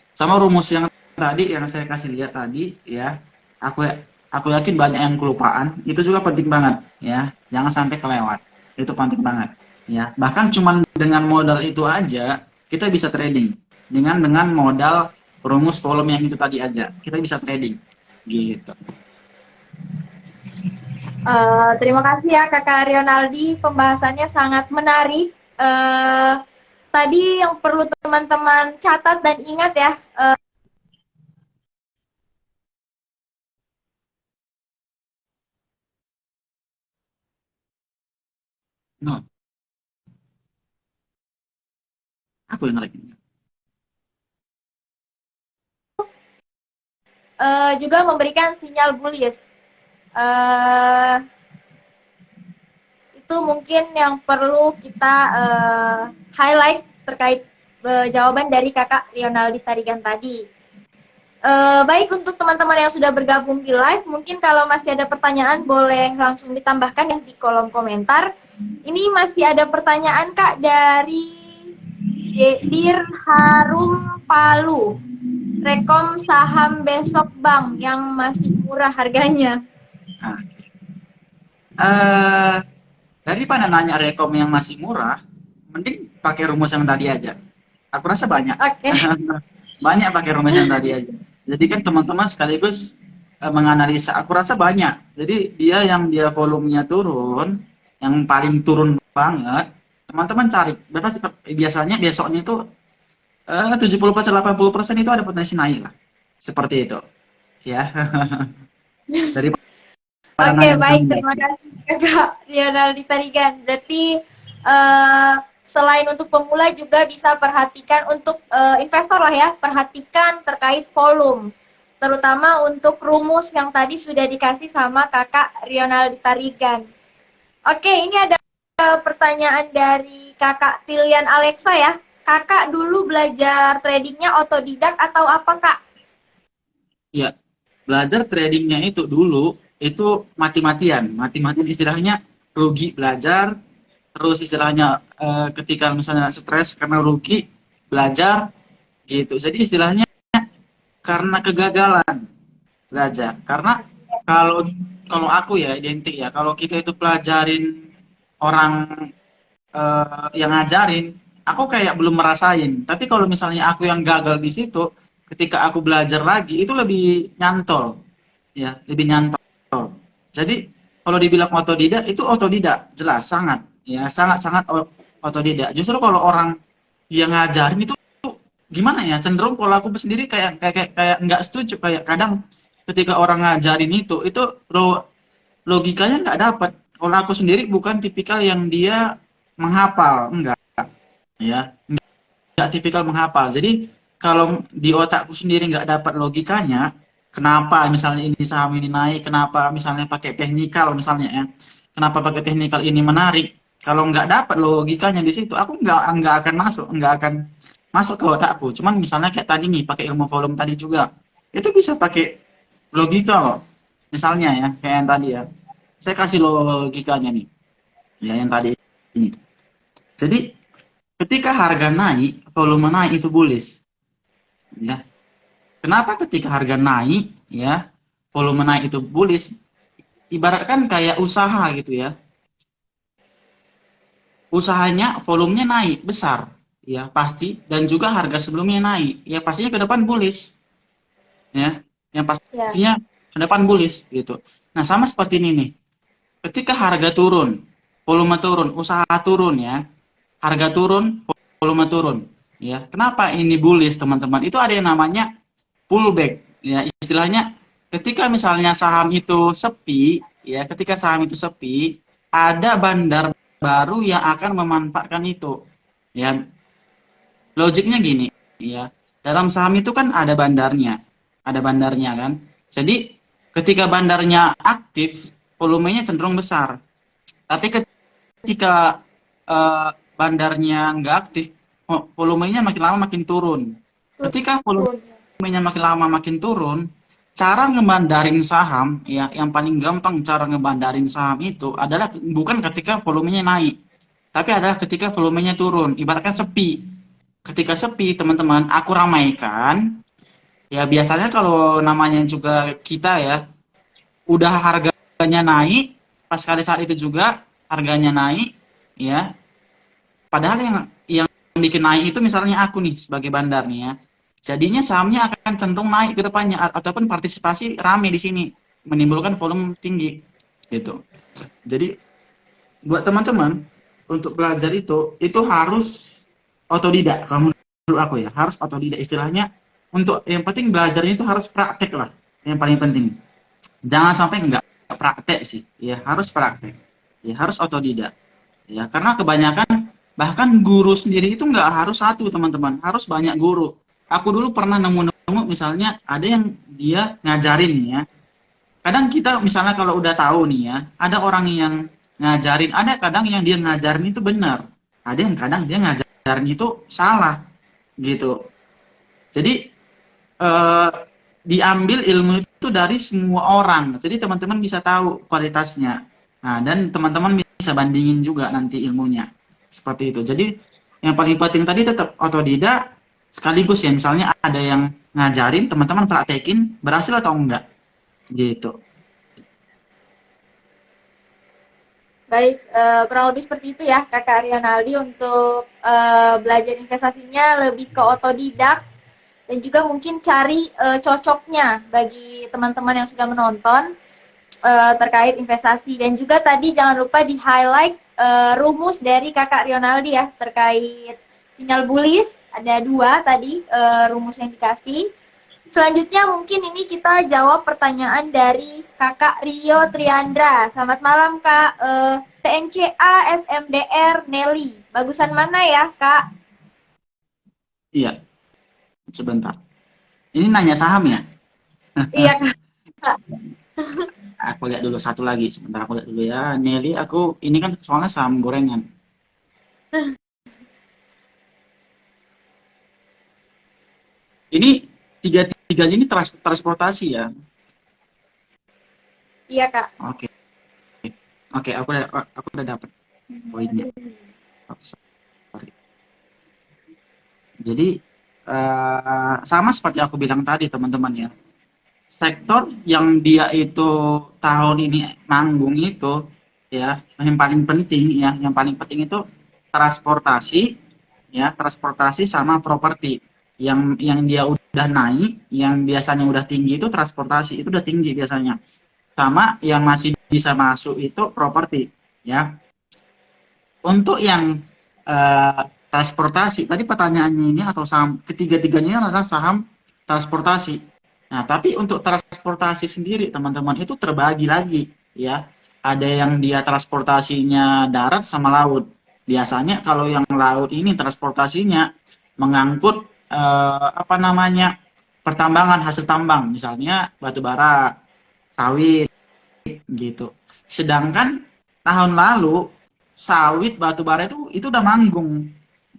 Sama rumus yang tadi yang saya kasih lihat tadi ya, aku aku yakin banyak yang kelupaan, itu juga penting banget ya, jangan sampai kelewat, itu penting banget ya. Bahkan cuman dengan modal itu aja kita bisa trading, dengan modal rumus volume yang itu tadi aja kita bisa trading gitu. Terima kasih ya Kakak Rionaldi, pembahasannya sangat menarik. Tadi yang perlu teman-teman catat dan ingat ya, No, aku yang lagi. juga memberikan sinyal bullish. Uh, itu mungkin yang perlu kita highlight terkait jawaban dari Kakak Rionaldi Tarigan tadi. Baik, untuk teman-teman yang sudah bergabung di live, mungkin kalau masih ada pertanyaan boleh langsung ditambahkan ya di kolom komentar. Ini masih ada pertanyaan Kak dari Dir Harum Palu. Rekom saham besok Bang yang masih murah harganya. Nah, eh daripada nanya rekom yang masih murah, mending pakai rumus yang tadi aja. Aku rasa banyak. Oke. Banyak pakai rumus yang tadi aja. Jadi kan teman-teman sekaligus menganalisa. Aku rasa banyak. Jadi dia volumenya turun, yang paling turun banget, teman-teman cari. Biasanya besoknya itu 70% 80% itu ada potensi naik lah. Seperti itu. Ya. Daripada Oke, nanya baik. tentang Terima kasih Kak Rionaldi Tarigan. Berarti selain untuk pemula juga bisa perhatikan untuk investor lah ya, perhatikan terkait volume. Terutama untuk rumus yang tadi sudah dikasih sama Kakak Rionaldi Tarigan. Oke, ini ada pertanyaan dari Kakak Tilian Alexa ya. Kakak dulu belajar tradingnya otodidak atau apa Kak? Ya, belajar tradingnya itu dulu itu mati-matian istilahnya rugi belajar, terus istilahnya ketika misalnya stres karena rugi belajar gitu. Jadi istilahnya karena kegagalan belajar. Karena kalau kalau aku ya identik ya, kalau kita itu pelajarin orang yang ngajarin, aku kayak belum merasain. Tapi kalau misalnya aku yang gagal di situ, ketika aku belajar lagi itu lebih nyantol, ya, lebih nyantol. Jadi kalau dibilang otodidak itu otodidak, jelas sangat, ya, sangat-sangat otodidak. Justru kalau orang yang ngajarin itu gimana ya, cenderung kalau aku sendiri kayak nggak setuju, kayak kadang ketika orang ngajarin itu logikanya nggak dapat. Kalau aku sendiri bukan tipikal yang dia menghafal, enggak, ya, nggak tipikal menghafal. Jadi kalau di otakku sendiri nggak dapat logikanya, kenapa misalnya ini saham ini naik, kenapa misalnya pakai teknikal misalnya ya, kenapa pakai teknikal ini menarik, kalau nggak dapat logikanya di situ, aku nggak akan masuk ke otakku. Cuman misalnya kayak tadi nih pakai ilmu volume tadi juga, itu bisa pakai logika loh. Misalnya ya kayak yang tadi ya, saya kasih logikanya nih, ya yang tadi ini. Jadi ketika harga naik, volume naik itu bullish, ya. Kenapa ketika harga naik, ya, volume naik itu bullish? Ibaratkan kayak usaha gitu ya. Usahanya volumenya naik besar, ya pasti, dan juga harga sebelumnya naik, ya pastinya ke depan bullish, ya. Yang Ya. pastinya ke depan bullish gitu. Nah, sama seperti ini nih. Ketika harga turun, volume turun, usaha turun ya. Harga turun, volume turun, ya. Kenapa ini bullish, teman-teman? Itu ada yang namanya pullback, ya, istilahnya ketika misalnya saham itu sepi, ya, ketika saham itu sepi, ada bandar baru yang akan memanfaatkan itu, ya. Logiknya gini, ya, dalam saham itu kan ada bandarnya kan. Jadi ketika bandarnya aktif, volumenya cenderung besar. Tapi ketika bandarnya nggak aktif, volumenya makin lama makin turun. Ketika volumenya makin lama makin turun, cara ngebandarin saham, ya, yang paling gampang cara ngebandarin saham itu adalah bukan ketika volumenya naik, tapi adalah ketika volumenya turun. Ibaratkan sepi. Ketika sepi, teman-teman, aku ramaikan. Ya biasanya kalau namanya juga kita ya, udah harganya naik, pas kali saat itu juga harganya naik, ya. Padahal yang bikin naik itu misalnya aku nih sebagai bandar nih ya. Jadinya sahamnya akan cenderung naik ke depannya ataupun partisipasi rame di sini, menimbulkan volume tinggi gitu. Jadi buat teman-teman untuk belajar itu harus otodidak. Kalau menurut aku ya, harus otodidak istilahnya. Untuk yang penting belajarnya itu harus praktek lah, yang paling penting. Jangan sampai enggak praktek sih, ya harus praktek, ya harus otodidak, ya karena kebanyakan bahkan guru sendiri itu nggak harus satu, teman-teman, harus banyak guru. Aku dulu pernah nemu misalnya ada yang dia ngajarin nih ya. Kadang kita misalnya kalau udah tahu nih ya, ada orang yang ngajarin, ada kadang yang dia ngajarin itu benar, ada yang kadang dia ngajarin itu salah gitu. Jadi diambil ilmu itu dari semua orang. Jadi teman-teman bisa tahu kualitasnya. Nah, dan teman-teman bisa bandingin juga nanti ilmunya. Seperti itu. Jadi yang paling penting tadi tetap otodidak sekaligus ya. Misalnya ada yang ngajarin, teman-teman praktekin, berhasil atau enggak. Gitu. Baik, kurang lebih seperti itu ya Kakak Rionaldi untuk belajar investasinya lebih ke otodidak dan juga mungkin cari cocoknya bagi teman-teman yang sudah menonton terkait investasi. Dan juga tadi jangan lupa di highlight rumus dari Kakak Rionaldi ya terkait sinyal bullish, ada 2 tadi rumus yang dikasih. Selanjutnya mungkin ini kita jawab pertanyaan dari Kakak Rio Triandra. Selamat malam Kak. TNCA, SMDR, Nelly. Bagusan mana ya Kak? Iya, sebentar. Ini nanya saham ya? Iya Kak. Aku lihat dulu satu lagi. Sebentar aku lihat dulu ya. Nelly, aku ini kan soalnya saham gorengan. Ini tiga-tiganya ini transportasi ya. Iya Kak. Oke. Oke, aku udah dapat poinnya. Oh, sorry. Jadi sama seperti aku bilang tadi teman-teman ya. Sektor yang dia itu tahun ini manggung itu ya, yang paling penting ya, yang paling penting itu transportasi ya, transportasi sama properti. Yang dia udah naik, yang biasanya udah tinggi itu transportasi, itu udah tinggi biasanya. Sama yang masih bisa masuk itu properti ya. Untuk yang transportasi, tadi pertanyaannya ini atau saham ketiga-tiganya adalah saham transportasi. Nah, tapi untuk transportasi sendiri teman-teman itu terbagi lagi ya. Ada yang dia transportasinya darat sama laut. Biasanya kalau yang laut ini transportasinya mengangkut apa namanya? Pertambangan hasil tambang, misalnya batu bara, sawit gitu. Sedangkan tahun lalu sawit batu bara itu udah manggung.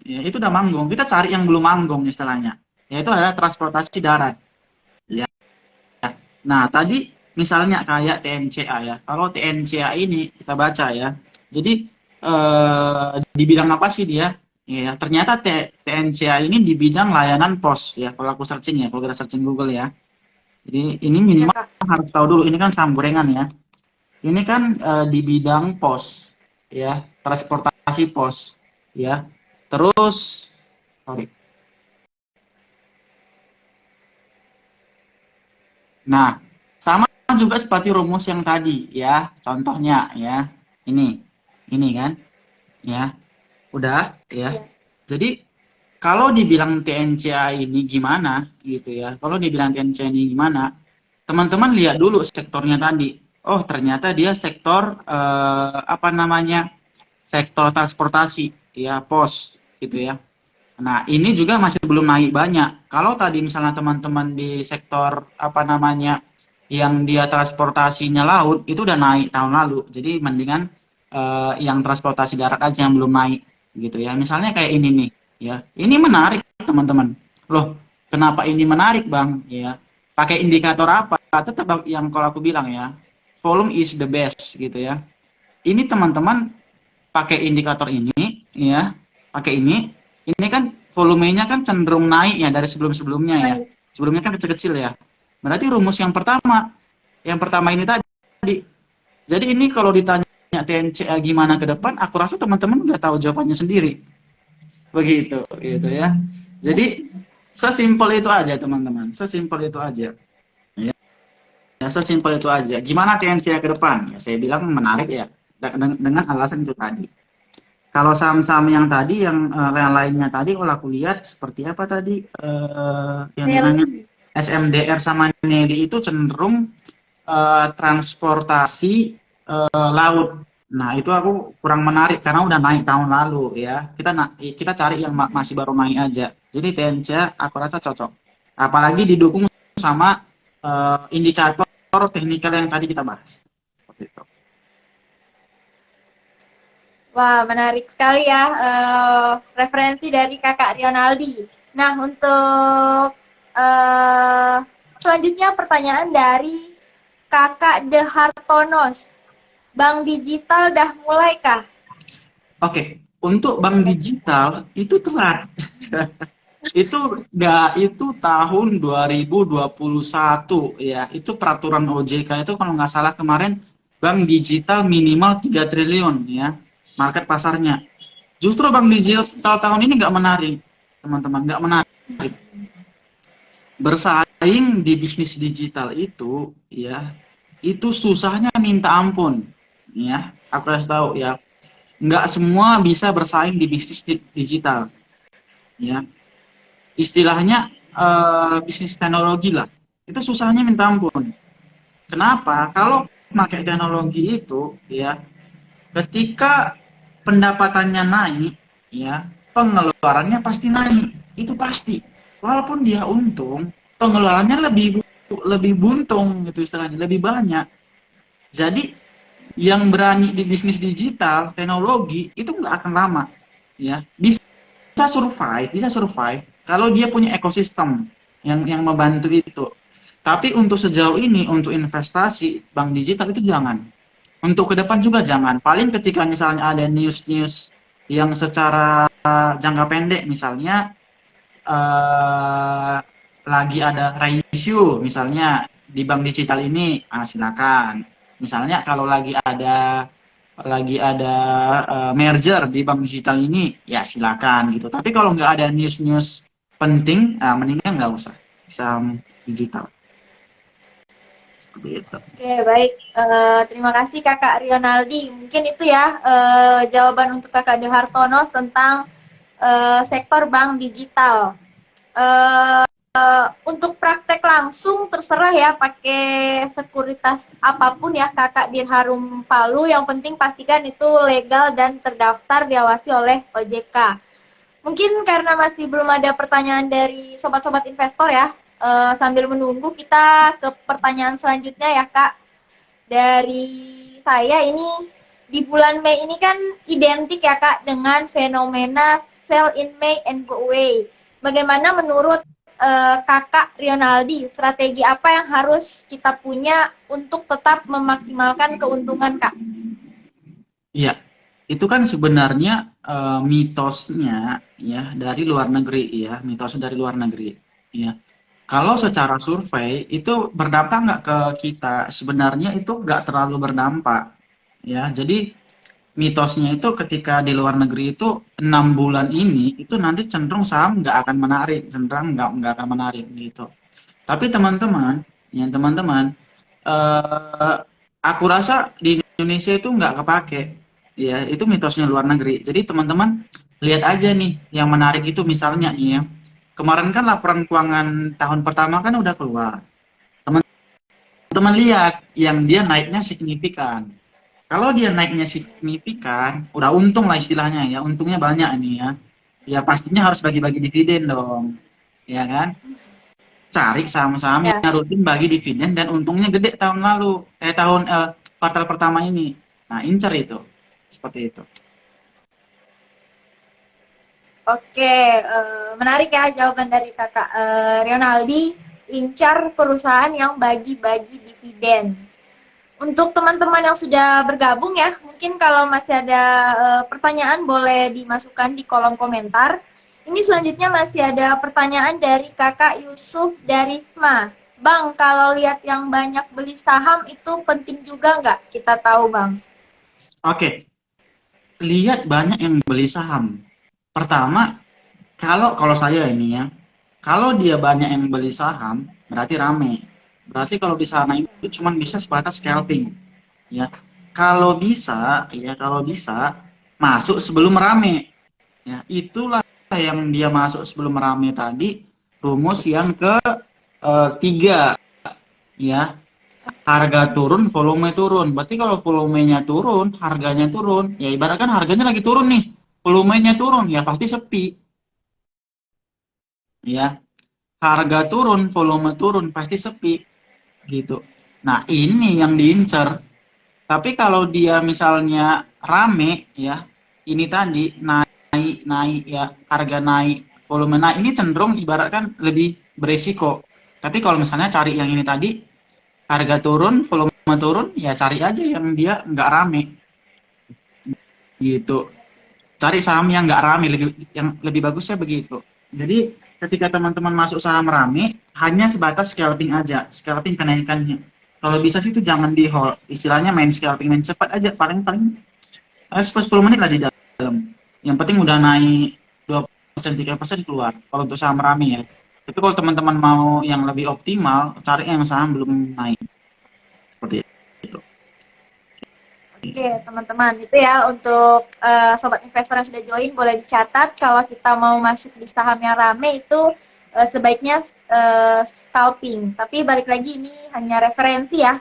Ya, itu udah manggung. Kita cari yang belum manggung istilahnya. Yaitu adalah transportasi darat. Ya. Nah, tadi misalnya kayak TNCA ya. Kalau TNCA ini kita baca ya. Jadi di bidang apa sih dia? Ya, ternyata TNCA ini di bidang layanan pos ya. Kalau aku searching ya, kalau kita searching Google ya. Jadi ini Iya minimal Kak. harus tahu dulu ini kan saham gorengan ya. Ini kan di bidang pos, ya, transportasi pos, ya. Terus, sorry. Nah, sama juga seperti rumus yang tadi, ya. Contohnya, ya, ini kan, ya, udah, ya. Iya. Jadi kalau dibilang TNCA ini gimana, gitu ya. Kalau dibilang TNCA ini gimana, teman-teman lihat dulu sektornya tadi. Oh, ternyata dia sektor apa namanya? Sektor transportasi, ya pos gitu ya. Nah, ini juga masih belum naik banyak. Kalau tadi misalnya teman-teman di sektor apa namanya yang dia transportasinya laut itu udah naik tahun lalu. Jadi mendingan yang transportasi darat aja yang belum naik gitu ya. Misalnya kayak ini nih, ya. Ini menarik teman-teman. Loh, kenapa ini menarik, Bang? Ya. Pakai indikator apa? Tetap yang kalau aku bilang ya, volume is the best gitu ya. Ini teman-teman pakai indikator ini ya, pakai ini kan volumenya kan cenderung naik ya dari sebelum-sebelumnya ya. Baik. Sebelumnya kan kecil-kecil ya. Berarti rumus yang pertama ini tadi. Jadi ini kalau ditanya TNCA gimana ke depan, aku rasa teman-teman udah tahu jawabannya sendiri. Begitu, gitu ya. Jadi sesimpel itu aja teman-teman, sesimpel itu aja. Ya, sesimpel itu aja. Gimana TNCA ke depan? Ya, saya bilang menarik ya, dengan alasan itu tadi. Kalau saham-saham yang tadi, yang lainnya tadi, kalau aku lihat seperti apa tadi, yang namanya Nelly. SMDR sama Nelly itu cenderung transportasi laut. Nah, itu aku kurang menarik karena udah naik tahun lalu ya. Kita cari yang masih baru naik aja. Jadi TNC aku rasa cocok. Apalagi didukung sama indikator teknikal yang tadi kita bahas. Seperti itu. Wah, menarik sekali ya referensi dari Kakak Rionaldi. Nah, untuk selanjutnya pertanyaan dari Kakak De Hartonos. Bank digital dah mulai kah? Oke, untuk bank digital itu telat. Itu tahun 2021 ya. Itu peraturan OJK itu kalau nggak salah kemarin bank digital minimal 3 triliun ya market pasarnya. Justru bank digital tahun ini nggak menarik, teman-teman, nggak menarik. Bersaing di bisnis digital itu ya, itu susahnya minta ampun ya. Aku harus tahu ya, nggak semua bisa bersaing di bisnis digital ya. Istilahnya bisnis teknologi lah, itu susahnya minta ampun. Kenapa? Kalau pakai teknologi itu ya, ketika pendapatannya naik ya, pengeluarannya pasti naik, itu pasti. Walaupun dia untung, pengeluarannya lebih buntung gitu, istilahnya lebih banyak. Jadi yang berani di bisnis digital teknologi itu nggak akan lama ya, bisa survive kalau dia punya ekosistem yang membantu itu. Tapi untuk sejauh ini, untuk investasi bank digital itu jangan. Untuk ke depan juga jangan. Paling ketika misalnya ada news-news yang secara jangka pendek, misalnya lagi ada ratio, misalnya di bank digital ini, silakan. Misalnya kalau lagi ada merger di bank digital ini, ya silakan gitu. Tapi kalau nggak ada news-news penting, mendingan nggak usah saham digital. Seperti itu. Oke, baik. Terima kasih Kakak Rionaldi. Mungkin itu ya jawaban untuk Kakak De Hartonos tentang sektor bank digital. Untuk praktek langsung terserah ya, pakai sekuritas apapun ya Kakak Dirharum Palu. Yang penting pastikan itu legal dan terdaftar diawasi oleh OJK. Mungkin karena masih belum ada pertanyaan dari sobat-sobat investor ya, sambil menunggu kita ke pertanyaan selanjutnya ya Kak. Dari saya ini, di bulan Mei ini kan identik ya Kak dengan fenomena sell in May and go away. Bagaimana menurut Kakak Rionaldi, strategi apa yang harus kita punya untuk tetap memaksimalkan keuntungan Kak? Iya, itu kan sebenarnya mitosnya ya dari luar negeri ya, mitos dari luar negeri ya. Kalau secara survei itu berdampak nggak ke kita? Sebenarnya itu nggak terlalu berdampak ya. Jadi mitosnya itu ketika di luar negeri itu 6 bulan ini itu nanti cenderung saham nggak akan menarik, cenderung nggak akan menarik gitu. Tapi teman-teman, eh, aku rasa di Indonesia itu nggak kepake, ya itu mitosnya luar negeri. Jadi teman-teman lihat aja nih, yang menarik itu misalnya nih ya, kemarin kan laporan keuangan tahun pertama kan udah keluar. Teman-teman lihat yang dia naiknya signifikan. Kalau dia naiknya signifikan, udah untung lah istilahnya ya, untungnya banyak nih ya. Ya pastinya harus bagi-bagi dividen dong, ya kan? Cari saham-saham Ya. yang rutin bagi dividen dan untungnya gede tahun kuartal pertama ini. Nah, incer itu. Seperti itu. Oke, menarik ya jawaban dari Kakak Rionaldi, incar perusahaan yang bagi-bagi dividen. Untuk teman-teman yang sudah bergabung ya, mungkin kalau masih ada pertanyaan boleh dimasukkan di kolom komentar. Ini selanjutnya masih ada pertanyaan dari Kakak Yusuf dari SMA. Bang, kalau lihat yang banyak beli saham itu penting juga nggak kita tahu, Bang? Oke, lihat banyak yang beli saham. Pertama, kalau saya ini ya, kalau dia banyak yang beli saham, berarti rame. Berarti kalau di sana itu cuma bisa sebatas scalping, ya. Kalau bisa masuk sebelum rame. Ya, itulah yang dia masuk sebelum rame tadi, rumus yang ketiga, ya. Harga turun, volume turun. Berarti kalau volumenya turun, harganya turun. Ya ibaratkan harganya lagi turun nih, volumenya turun, ya pasti sepi. Ya, harga turun, volume turun, pasti sepi. Gitu. Nah, ini yang diincar. Tapi kalau dia misalnya rame, ya, ini tadi naik ya, harga naik, volume naik, ini cenderung ibaratkan lebih beresiko. Tapi kalau misalnya cari yang ini tadi, harga turun, volume turun, ya cari aja yang dia nggak rame gitu. Cari saham yang nggak rame, yang lebih bagusnya begitu. Jadi ketika teman-teman masuk saham rame, hanya sebatas scalping aja, scalping kenaikannya. Kalau bisa sih itu jangan di hold, istilahnya main scalping, main cepat aja, paling-paling 10 menit lah di dalam. Yang penting udah naik 2% 3% keluar. Kalau untuk saham rame ya. Tapi kalau teman-teman mau yang lebih optimal, cari yang saham belum naik. Seperti itu. Oke, teman-teman, itu ya untuk sobat investor yang sudah join boleh dicatat kalau kita mau masuk di saham yang rame itu sebaiknya scalping. Tapi balik lagi ini hanya referensi ya.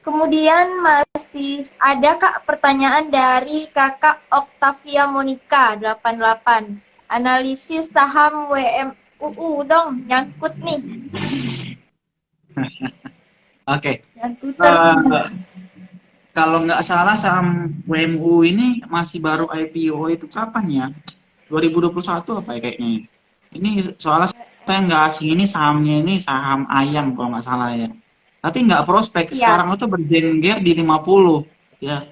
Kemudian masih ada Kak pertanyaan dari Kakak Octavia Monica 88. Analisis saham WMUU dong, nyangkut nih. Oke. Nyangkut terus. Kalau nggak salah saham WMU ini masih baru IPO itu kapan ya? 2021 apa ya kayaknya? Ini soalnya saya nggak asing, ini sahamnya ini saham ayam kalau nggak salah ya. Tapi nggak prospek, Iya. sekarang itu berjengger di 50 ya.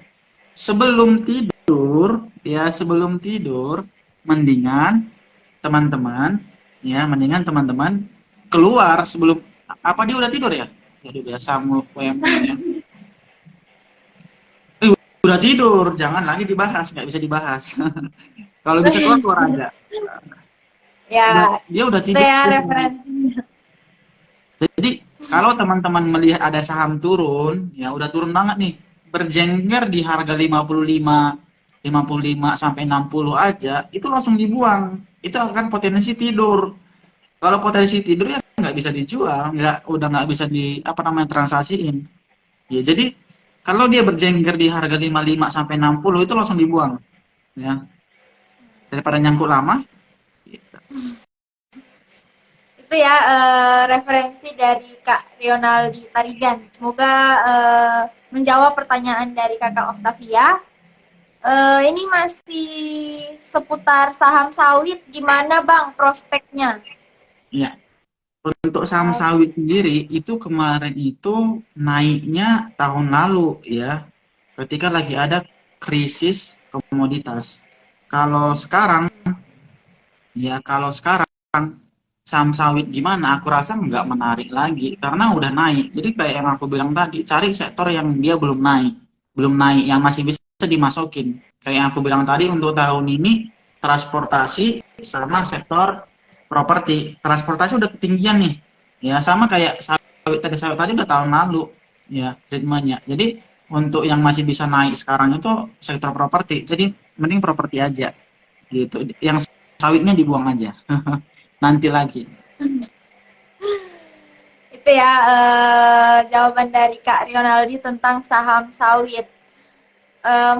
Sebelum tidur mendingan mendingan teman-teman keluar sebelum, apa dia udah tidur ya? Jadi biasa WMU ya. Udah tidur, jangan lagi dibahas, nggak bisa dibahas. Kalau bisa keluar keluar aja. Ya, Dia udah itu tidur. ya referensinya. Jadi kalau teman-teman melihat ada saham turun, ya udah turun banget nih, berjengger di harga 55 sampai 60 aja, itu langsung dibuang. Itu akan potensi tidur. Kalau potensi tidur ya nggak bisa dijual, udah nggak bisa transaksiin. Ya jadi kalau dia berjengger di harga 55 sampai 60 itu langsung dibuang, ya. Daripada nyangkut lama. Gitu. Itu ya referensi dari Kak Rionaldi Tarigan. Semoga menjawab pertanyaan dari Kakak Octavia. Ini masih seputar saham sawit, gimana Bang prospeknya? Iya. Untuk saham sawit sendiri itu kemarin itu naiknya tahun lalu ya, ketika lagi ada krisis komoditas. Kalau sekarang kalau sekarang saham sawit gimana? Aku rasa nggak menarik lagi karena udah naik. Jadi kayak yang aku bilang tadi, cari sektor yang dia belum naik, yang masih bisa dimasukin. Kayak yang aku bilang tadi untuk tahun ini transportasi sama sektor properti. Transportasi udah ketinggian nih, ya sama kayak sawit tadi udah tahun lalu, ya ritmenya. Jadi untuk yang masih bisa naik sekarang itu sektor properti. Jadi mending properti aja, gitu. Yang sawitnya dibuang aja. Nanti lagi. Itu ya jawaban dari Kak Rionaldi tentang saham sawit.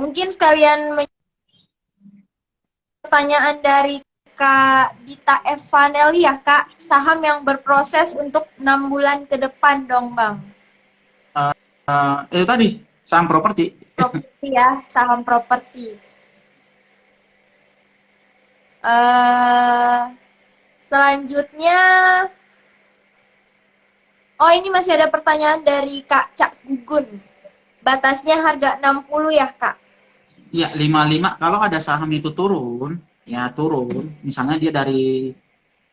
Mungkin sekalian pertanyaan dari Kak Dita Evaneli ya Kak, saham yang berproses untuk 6 bulan ke depan dong Bang. Itu tadi saham properti. Properti ya, saham properti. Selanjutnya, oh ini masih ada pertanyaan dari Kak Cak Gugun. Batasnya harga 60 ya Kak? Ya 55, kalau ada saham itu turun, ya turun. Misalnya dia dari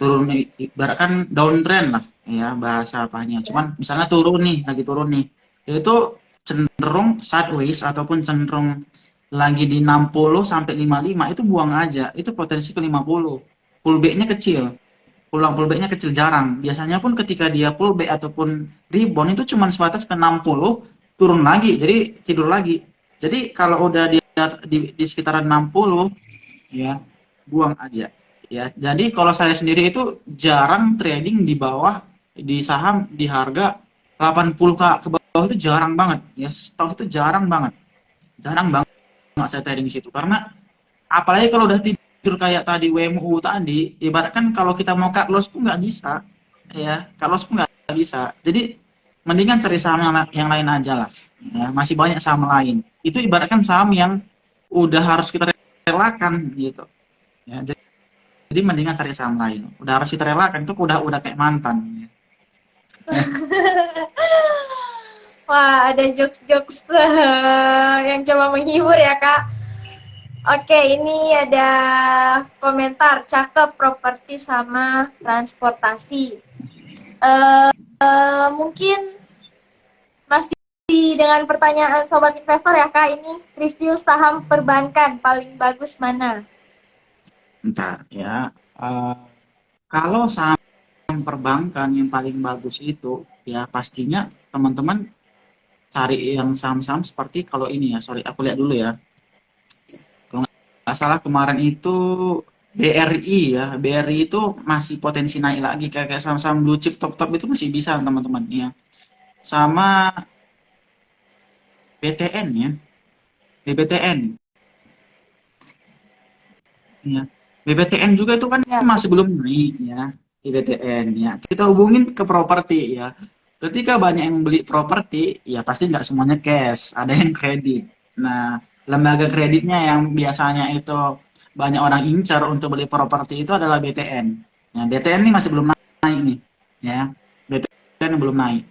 turun, ibarat kan downtrend lah, ya bahasa apanya. Cuman misalnya lagi turun nih. Itu cenderung sideways ataupun cenderung lagi di 60 sampai 55 itu buang aja. Itu potensi ke 50. Pullback-nya kecil. Pullback-nya kecil, jarang. Biasanya pun ketika dia pullback ataupun rebound itu cuma sebatas ke 60, turun lagi, jadi tidur lagi. Jadi kalau udah di sekitaran 60 ya buang aja. Ya, jadi kalau saya sendiri itu jarang trading di bawah, di saham di harga 80 ke bawah itu jarang banget. Ya, setahu itu jarang banget. Jarang banget saya trading di situ karena apalagi kalau udah tidur kayak tadi WMU tadi, ibaratkan kalau kita mau cut loss pun nggak bisa, ya cut loss pun nggak bisa. Jadi mendingan cari saham yang lain aja lah, ya, masih banyak saham lain. Itu ibaratkan saham yang udah harus kita relakan gitu, ya. Jadi mendingan cari saham lain, udah harus kita relakan, itu udah kayak mantan, ya. Wah, ada jokes-jokes yang coba menghibur ya, Kak. Oke, ini ada komentar, cakep properti sama transportasi. Mungkin masih dengan pertanyaan Sobat Investor ya, Kak. Ini review saham perbankan paling bagus mana? Bentar ya. Eh, kalau saham perbankan yang paling bagus itu ya pastinya teman-teman cari yang saham-saham seperti kalau ini ya. Sorry, aku lihat dulu ya. Kalau nggak salah kemarin itu BRI ya. BRI itu masih potensi naik lagi kayak saham-saham blue chip top-top itu masih bisa teman-teman ya. Sama BTN ya. BBTN ya. BBTN juga itu kan Ya, masih belum naik ya. BBTN ya. Kita hubungin ke properti ya. Ketika banyak yang beli properti, ya pasti nggak semuanya cash, ada yang kredit. Nah, lembaga kreditnya yang biasanya itu banyak orang incar untuk beli properti itu adalah BTN. Nah, BTN ini masih belum naik nih, ya. BTN belum naik.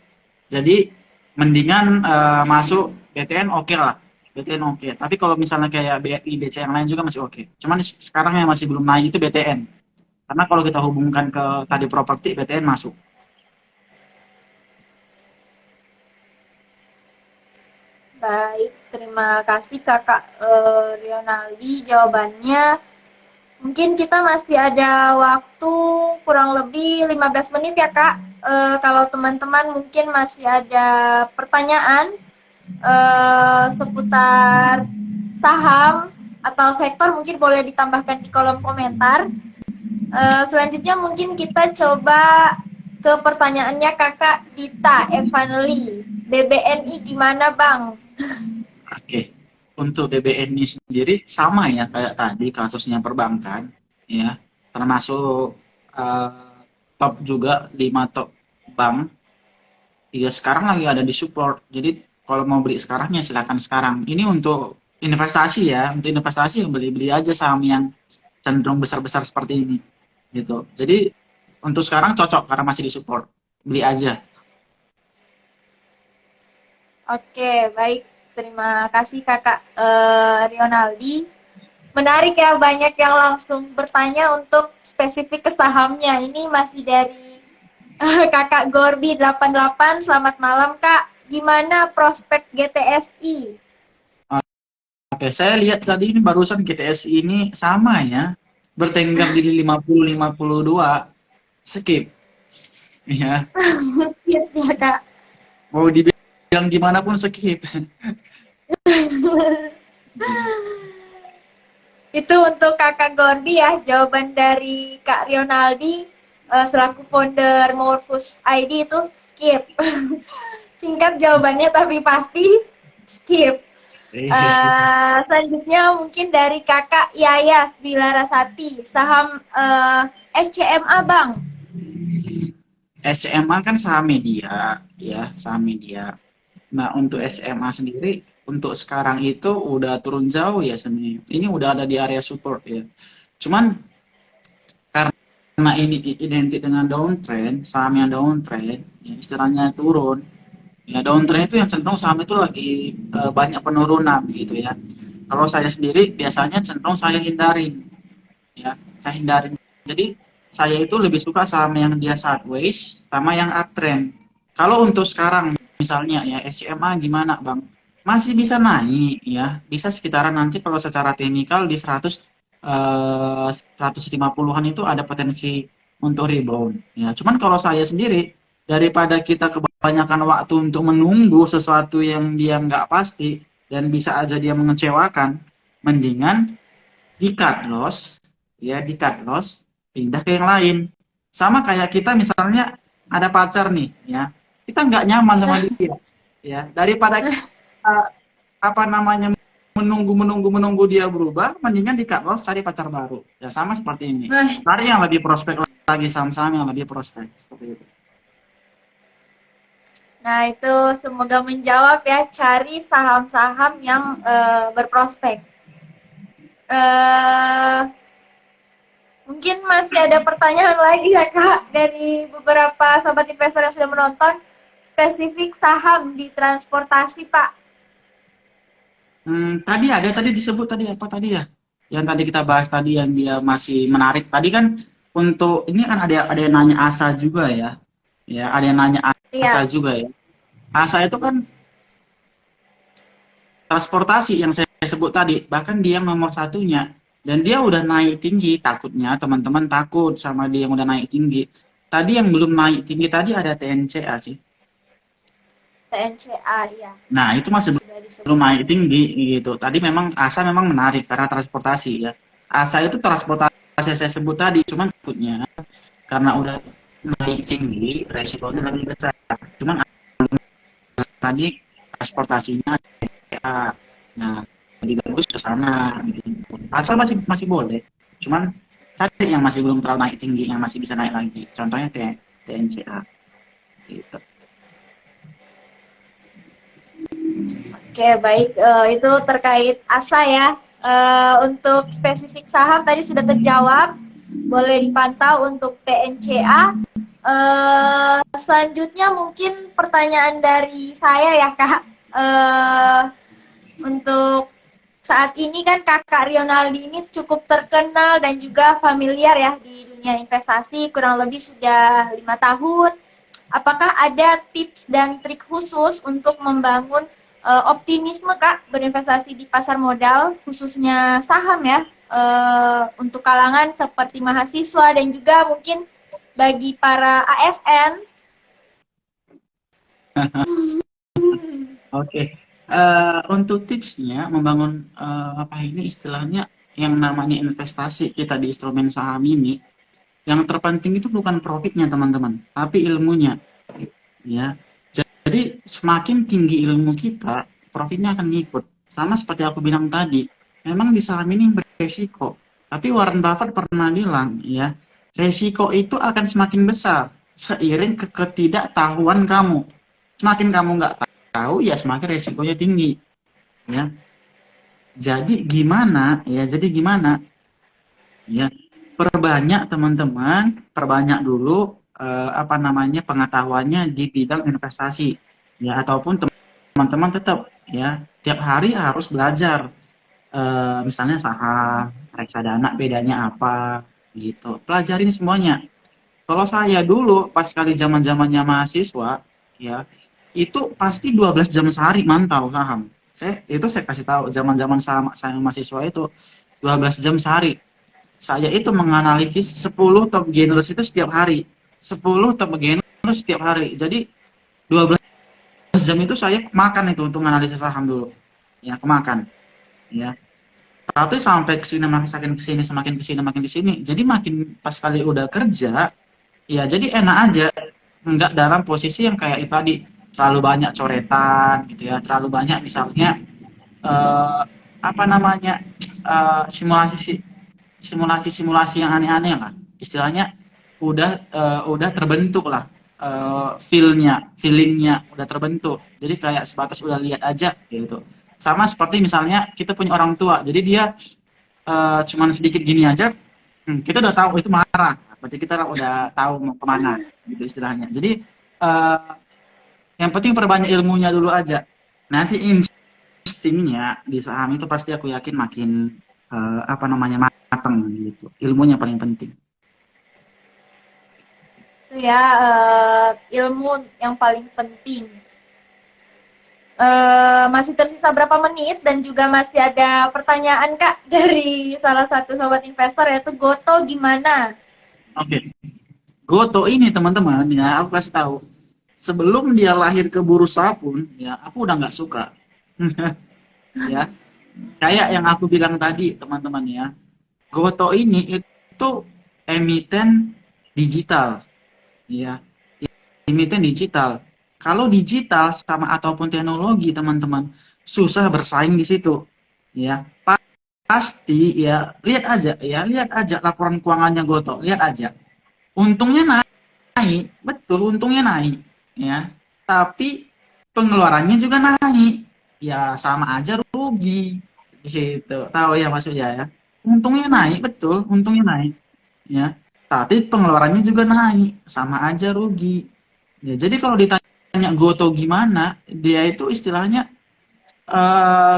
Jadi mendingan masuk BTN oke lah. BTN oke. Tapi kalau misalnya kayak BRI, BC yang lain juga masih oke. Cuman sekarang yang masih belum naik itu BTN. Karena kalau kita hubungkan ke tadi properti, BTN masuk. baik. Terima kasih Kakak Rionaldi jawabannya. Mungkin kita masih ada waktu kurang lebih 15 menit ya Kak. Kalau teman-teman mungkin masih ada pertanyaan seputar saham atau sektor mungkin boleh ditambahkan di kolom komentar. Selanjutnya mungkin kita coba ke pertanyaannya Kakak Dita Evanly. BBNI gimana Bang? Oke, untuk BBNI sendiri sama ya kayak tadi kasusnya perbankan, ya termasuk top juga 5 top bank. Ya sekarang lagi ada di support. Jadi kalau mau beli sekarang ya silakan sekarang. Ini untuk investasi ya, untuk investasi yang beli-beli aja saham yang cenderung besar-besar seperti ini, gitu. Jadi untuk sekarang cocok karena masih di support, beli aja. Oke, baik. Terima kasih Kakak Rionaldi. Menarik ya, banyak yang langsung bertanya untuk spesifik ke sahamnya. Ini masih dari Kakak Gorbi 88. Selamat malam Kak. Gimana prospek GTSI? Oke, saya lihat tadi ini barusan GTS ini sama ya, bertengger di 50-52, skip. Ya, Iya ya Kak. mau dibilang gimana pun skip. Itu untuk Kakak Gorbi ya, jawaban dari Kak Rionaldi selaku founder Morpheus ID itu skip. Singkat jawabannya tapi pasti skip. Selanjutnya mungkin dari Kakak Yaya Bilarasati, saham SCMA Bang. SMA kan saham media, ya saham media. Nah untuk SMA sendiri, untuk sekarang itu udah turun jauh ya sebenarnya. Ini udah ada di area support ya. Cuman karena ini identik dengan downtrend, saham yang downtrend, ya, istilahnya turun. Ya downtrend itu yang cenderung saham itu lagi banyak penurunan gitu ya. Kalau saya sendiri biasanya cenderung saya hindarin, ya saya hindarin. Jadi saya itu lebih suka saham yang dia sideways sama yang uptrend. Kalau untuk sekarang misalnya ya SCMA gimana bang? Masih bisa naik ya, bisa sekitaran nanti kalau secara teknikal di 150-an itu ada potensi untuk rebound. Ya, cuman kalau saya sendiri daripada kita kebanyakan waktu untuk menunggu sesuatu yang dia nggak pasti dan bisa aja dia mengecewakan, mendingan di cut loss, ya di cut loss, pindah ke yang lain. Sama kayak kita misalnya ada pacar nih, ya kita nggak nyaman sama dia, ya daripada kita, apa namanya menunggu dia berubah, mendingan di cut loss cari pacar baru. Ya sama seperti ini. Nah, Cari yang lebih prospek lagi saham-saham yang lebih prospek seperti itu. nah itu semoga menjawab ya, cari saham-saham yang berprospek. Eh, Mungkin masih ada pertanyaan lagi ya Kak dari beberapa sobat investor yang sudah menonton, spesifik saham di transportasi Pak. Tadi disebut tadi apa tadi ya? Yang tadi kita bahas tadi yang dia masih menarik. Tadi kan untuk ini kan ada yang nanya ASA juga ya. Ya, ada yang nanya ASA Iya, juga ya. ASA itu kan transportasi yang saya sebut tadi, bahkan dia nomor satunya. Dan dia udah naik tinggi, takutnya teman-teman takut sama dia yang udah naik tinggi. Tadi yang belum naik tinggi tadi ada TNCA sih. TNCA ya. Nah, itu masih Sudah belum disebut. naik tinggi gitu. Tadi memang ASA memang menarik karena transportasi ya. ASA itu transportasi yang saya sebut tadi, cuman takutnya karena udah naik tinggi, resikonya lebih besar. Cuman tadi transportasinya ya, nah lebih bagus ke sana gitu. Asal masih masih boleh, cuman tadi yang masih belum terlalu naik tinggi, yang masih bisa naik lagi. Contohnya kayak TNCA gitu. Oke, baik. Itu terkait ASA ya. Untuk spesifik saham tadi sudah terjawab. Boleh dipantau untuk TNCA. Selanjutnya mungkin pertanyaan dari saya ya Kak. Untuk saat ini kan Kakak Rionaldi ini cukup terkenal dan juga familiar ya di dunia investasi, kurang lebih sudah 5 tahun. Apakah ada tips dan trik khusus untuk membangun optimisme Kak berinvestasi di pasar modal, khususnya saham ya, untuk kalangan seperti mahasiswa dan juga mungkin bagi para ASN? Oke, untuk tipsnya membangun apa ini istilahnya yang namanya investasi kita di instrumen saham ini, yang terpenting itu bukan profitnya teman-teman, tapi ilmunya. Ya, jadi semakin tinggi ilmu kita, profitnya akan ngikut. Sama seperti aku bilang tadi, memang di saham ini beresiko. Tapi Warren Buffett pernah bilang, ya, resiko itu akan semakin besar seiring ketidaktahuan kamu. Semakin kamu nggak tahu, ya semakin resikonya tinggi. Ya, jadi gimana? Ya, jadi gimana? Ya, perbanyak teman-teman, perbanyak dulu apa namanya pengetahuannya di bidang investasi. Ya, ataupun teman-teman tetap ya tiap hari harus belajar misalnya saham, reksadana bedanya apa gitu. Pelajarin semuanya. Kalau saya dulu pas kali zaman-zamannya mahasiswa ya itu pasti 12 jam sehari mantau saham. Saya kasih tahu zaman-zaman saya mahasiswa itu 12 jam sehari. Saya itu menganalisis 10 top gainers itu setiap hari. 10 top gainers setiap hari. Jadi 12 jam itu saya makan itu untuk analisis saham dulu. Ya, kemakan. Ya. Tapi sampai kesini makin kesini semakin kesini makin kesini. Jadi makin pas kali udah kerja, ya jadi enak aja. Enggak dalam posisi yang kayak itu tadi terlalu banyak coretan gitu ya, terlalu banyak misalnya eh, apa namanya simulasi simulasi yang aneh-aneh lah. Istilahnya udah terbentuk lah feelingnya udah terbentuk. Jadi kayak sebatas udah lihat aja gitu. Sama seperti misalnya kita punya orang tua, jadi dia cuman sedikit gini aja, kita udah tahu itu marah. Berarti kita udah tahu mau kemana gitu istilahnya. Jadi yang penting perbanyak ilmunya dulu aja. Nanti instingnya di saham itu pasti aku yakin makin apa namanya mateng gitu. Ilmunya paling penting. Itu ya, ilmu yang paling penting. Masih tersisa berapa menit dan juga masih ada pertanyaan Kak dari salah satu sobat investor yaitu Goto gimana? Oke. Goto ini teman-teman ya aku kasih tahu. Sebelum dia lahir ke bursa pun ya aku udah nggak suka. Ya. Kayak yang aku bilang tadi teman-teman ya. Goto ini itu emiten digital ya. Emiten digital. Kalau digital sama ataupun teknologi teman-teman susah bersaing di situ ya. Pasti ya lihat aja laporan keuangannya Goto, lihat aja. Untungnya naik, betul untungnya naik ya. Tapi pengeluarannya juga naik. Ya sama aja rugi gitu. Tahu ya maksudnya ya. Untungnya naik, betul, untungnya naik. ya. Tapi pengeluarannya juga naik, sama aja rugi. Ya, jadi kalau ditanya Goto gimana, dia itu istilahnya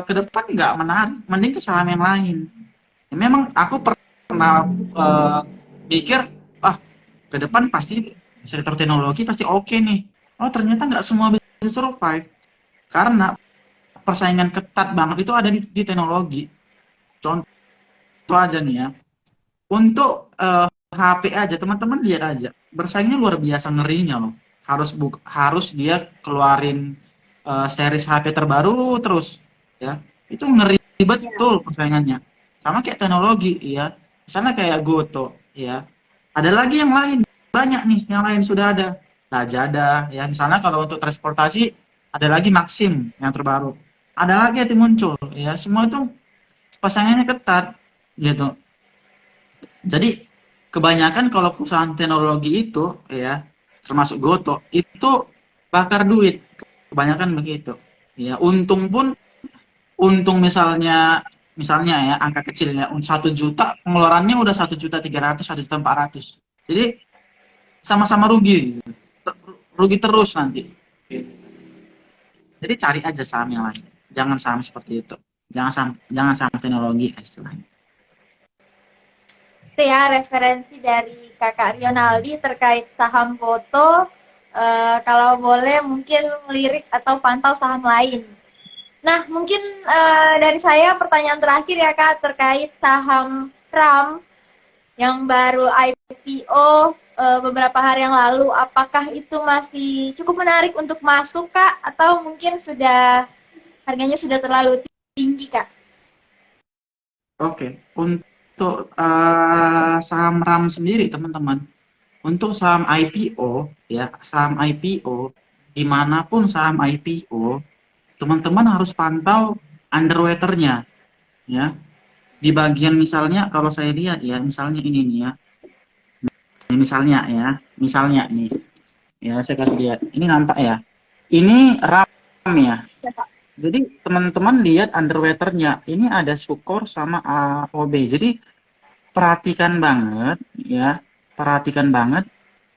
ke depan nggak menarik, mending ke saham yang lain. Ya, memang aku pernah mikir, ah ke depan pasti sektor teknologi pasti oke nih. Oh ternyata nggak semua bisa survive karena persaingan ketat banget itu ada di teknologi. Contoh aja nih ya, untuk HP aja teman-teman lihat aja, bersaingnya luar biasa ngerinya loh. Harus dia keluarin series HP terbaru terus ya. Itu ngeri Ya. betul persaingannya. Sama kayak teknologi ya. Misalnya kayak Goto ya. Ada lagi yang lain, banyak nih yang lain sudah ada. Lazada ya. Misalnya kalau untuk transportasi ada lagi Maxim yang terbaru. Ada lagi yang muncul ya. Semua itu persaingannya ketat gitu. Jadi kebanyakan kalau perusahaan teknologi itu ya, termasuk Goto, itu bakar duit. Kebanyakan begitu. Ya, untung misalnya ya angka kecilnya 1 juta, pengeluarannya udah 1.300.000, 1.400.000. Jadi sama-sama rugi, rugi terus nanti. Jadi cari aja saham yang lain. Jangan saham seperti itu. Jangan saham teknologi istilahnya. Itu ya referensi dari Kakak Rionaldi terkait saham Goto. Kalau boleh mungkin melirik atau pantau saham lain. Nah, mungkin dari saya pertanyaan terakhir ya Kak terkait saham RAM yang baru IPO beberapa hari yang lalu. Apakah itu masih cukup menarik untuk masuk Kak atau mungkin sudah harganya sudah terlalu tinggi Kak? Oke, untuk saham RAM sendiri teman-teman, untuk saham IPO ya, saham IPO dimanapun saham IPO, teman-teman harus pantau underwaternya ya. Di bagian misalnya kalau saya lihat ya, misalnya ini nih ya, ini misalnya nih, ya saya kasih lihat, ini nampak ya, ini RAM ya. Ya, Kak. Jadi teman-teman lihat underwaternya, ini ada Sukor sama AOB. Jadi perhatikan banget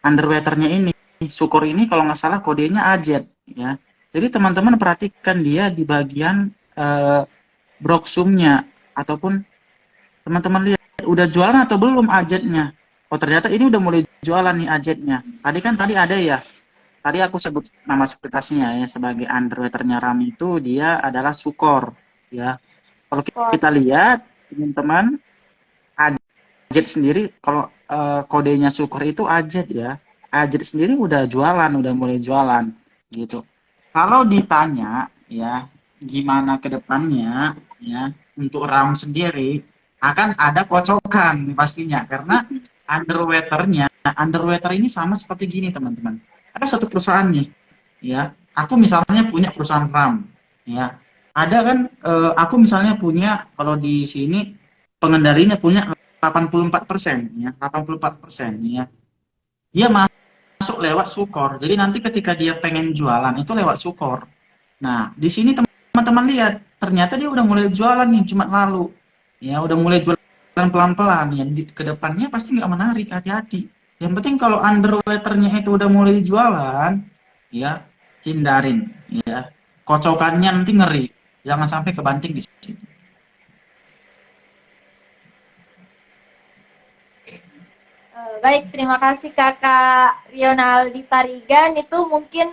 underwaternya ini. Sukor ini kalau nggak salah kodenya AZ ya. Jadi teman-teman perhatikan dia di bagian broksumnya ataupun teman-teman lihat udah jualan atau belum AZ-nya. Oh ternyata ini udah mulai jualan nih AZ-nya. Tadi ada ya. Tadi aku sebut nama sekuritasnya ya sebagai underwaternya RAM itu dia adalah Sukor ya. Kalau kita lihat teman-teman AZ sendiri kalau kodenya Sukor itu AZ ya. AZ sendiri udah jualan, udah mulai jualan gitu. Kalau ditanya ya gimana ke depannya ya untuk RAM sendiri akan ada kocokan pastinya karena underwater ini sama seperti gini teman-teman. Ada satu perusahaan nih ya. Aku misalnya punya perusahaan RAM ya. Ada kan aku misalnya punya kalau di sini pengendalinya punya 84% ya, 84% ya. Dia masuk lewat Sukor. Jadi nanti ketika dia pengen jualan itu lewat Sukor. Nah, di sini teman-teman lihat, ternyata dia udah mulai jualan nih Jumat lalu. Ya, udah mulai jualan pelan-pelan ya. Ke depannya pasti nggak menarik, hati-hati. Yang penting kalau underwaternya itu udah mulai jualan, ya hindarin ya. Kocokannya nanti ngeri. Jangan sampai kebanting di situ. Baik, terima kasih Kakak Rionaldi Tarigan. Itu mungkin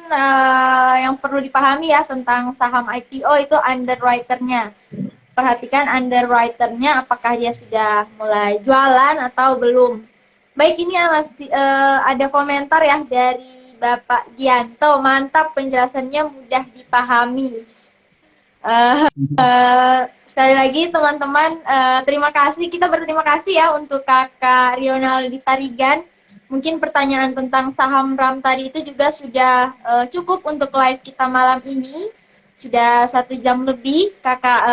yang perlu dipahami ya tentang saham IPO itu underwriter-nya. Perhatikan underwriter-nya apakah dia sudah mulai jualan atau belum. Baik, ini ya masih ada komentar ya dari Bapak Gianto. Mantap penjelasannya mudah dipahami. Sekali lagi teman-teman, terima kasih. Kita berterima kasih ya untuk Kakak Rionaldi Tarigan. Mungkin pertanyaan tentang saham RAM tadi itu juga sudah cukup untuk live kita malam ini. Sudah 1 jam lebih Kakak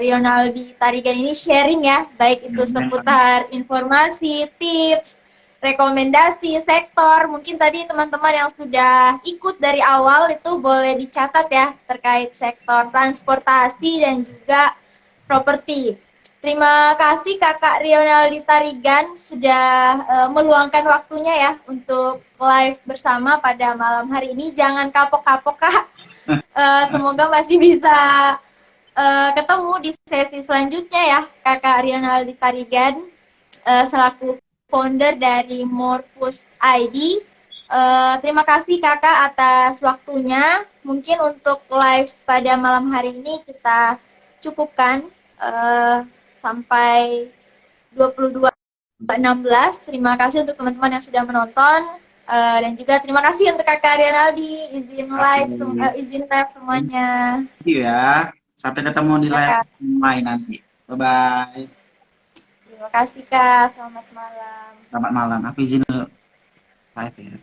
Rionaldi Tarigan ini sharing ya, baik itu seputar informasi, tips, rekomendasi sektor. Mungkin tadi teman-teman yang sudah ikut dari awal itu boleh dicatat ya terkait sektor transportasi dan juga properti. Terima kasih Kakak Rionaldi Tarigan sudah meluangkan waktunya ya untuk live bersama pada malam hari ini. Jangan kapok-kapok Kak. Semoga masih bisa ketemu di sesi selanjutnya ya Kakak Rionaldi Tarigan selaku founder dari Morphus ID. Terima kasih Kakak atas waktunya. Mungkin untuk live pada malam hari ini kita cukupkan sampai 22.16. Terima kasih untuk teman-teman yang sudah menonton dan juga terima kasih untuk Kakak Rionaldi izin live semuanya. Thank you ya. Sampai ketemu di live lain nanti. Bye bye. Terima kasih Kak. Selamat malam. Selamat malam. Aku izin live ya.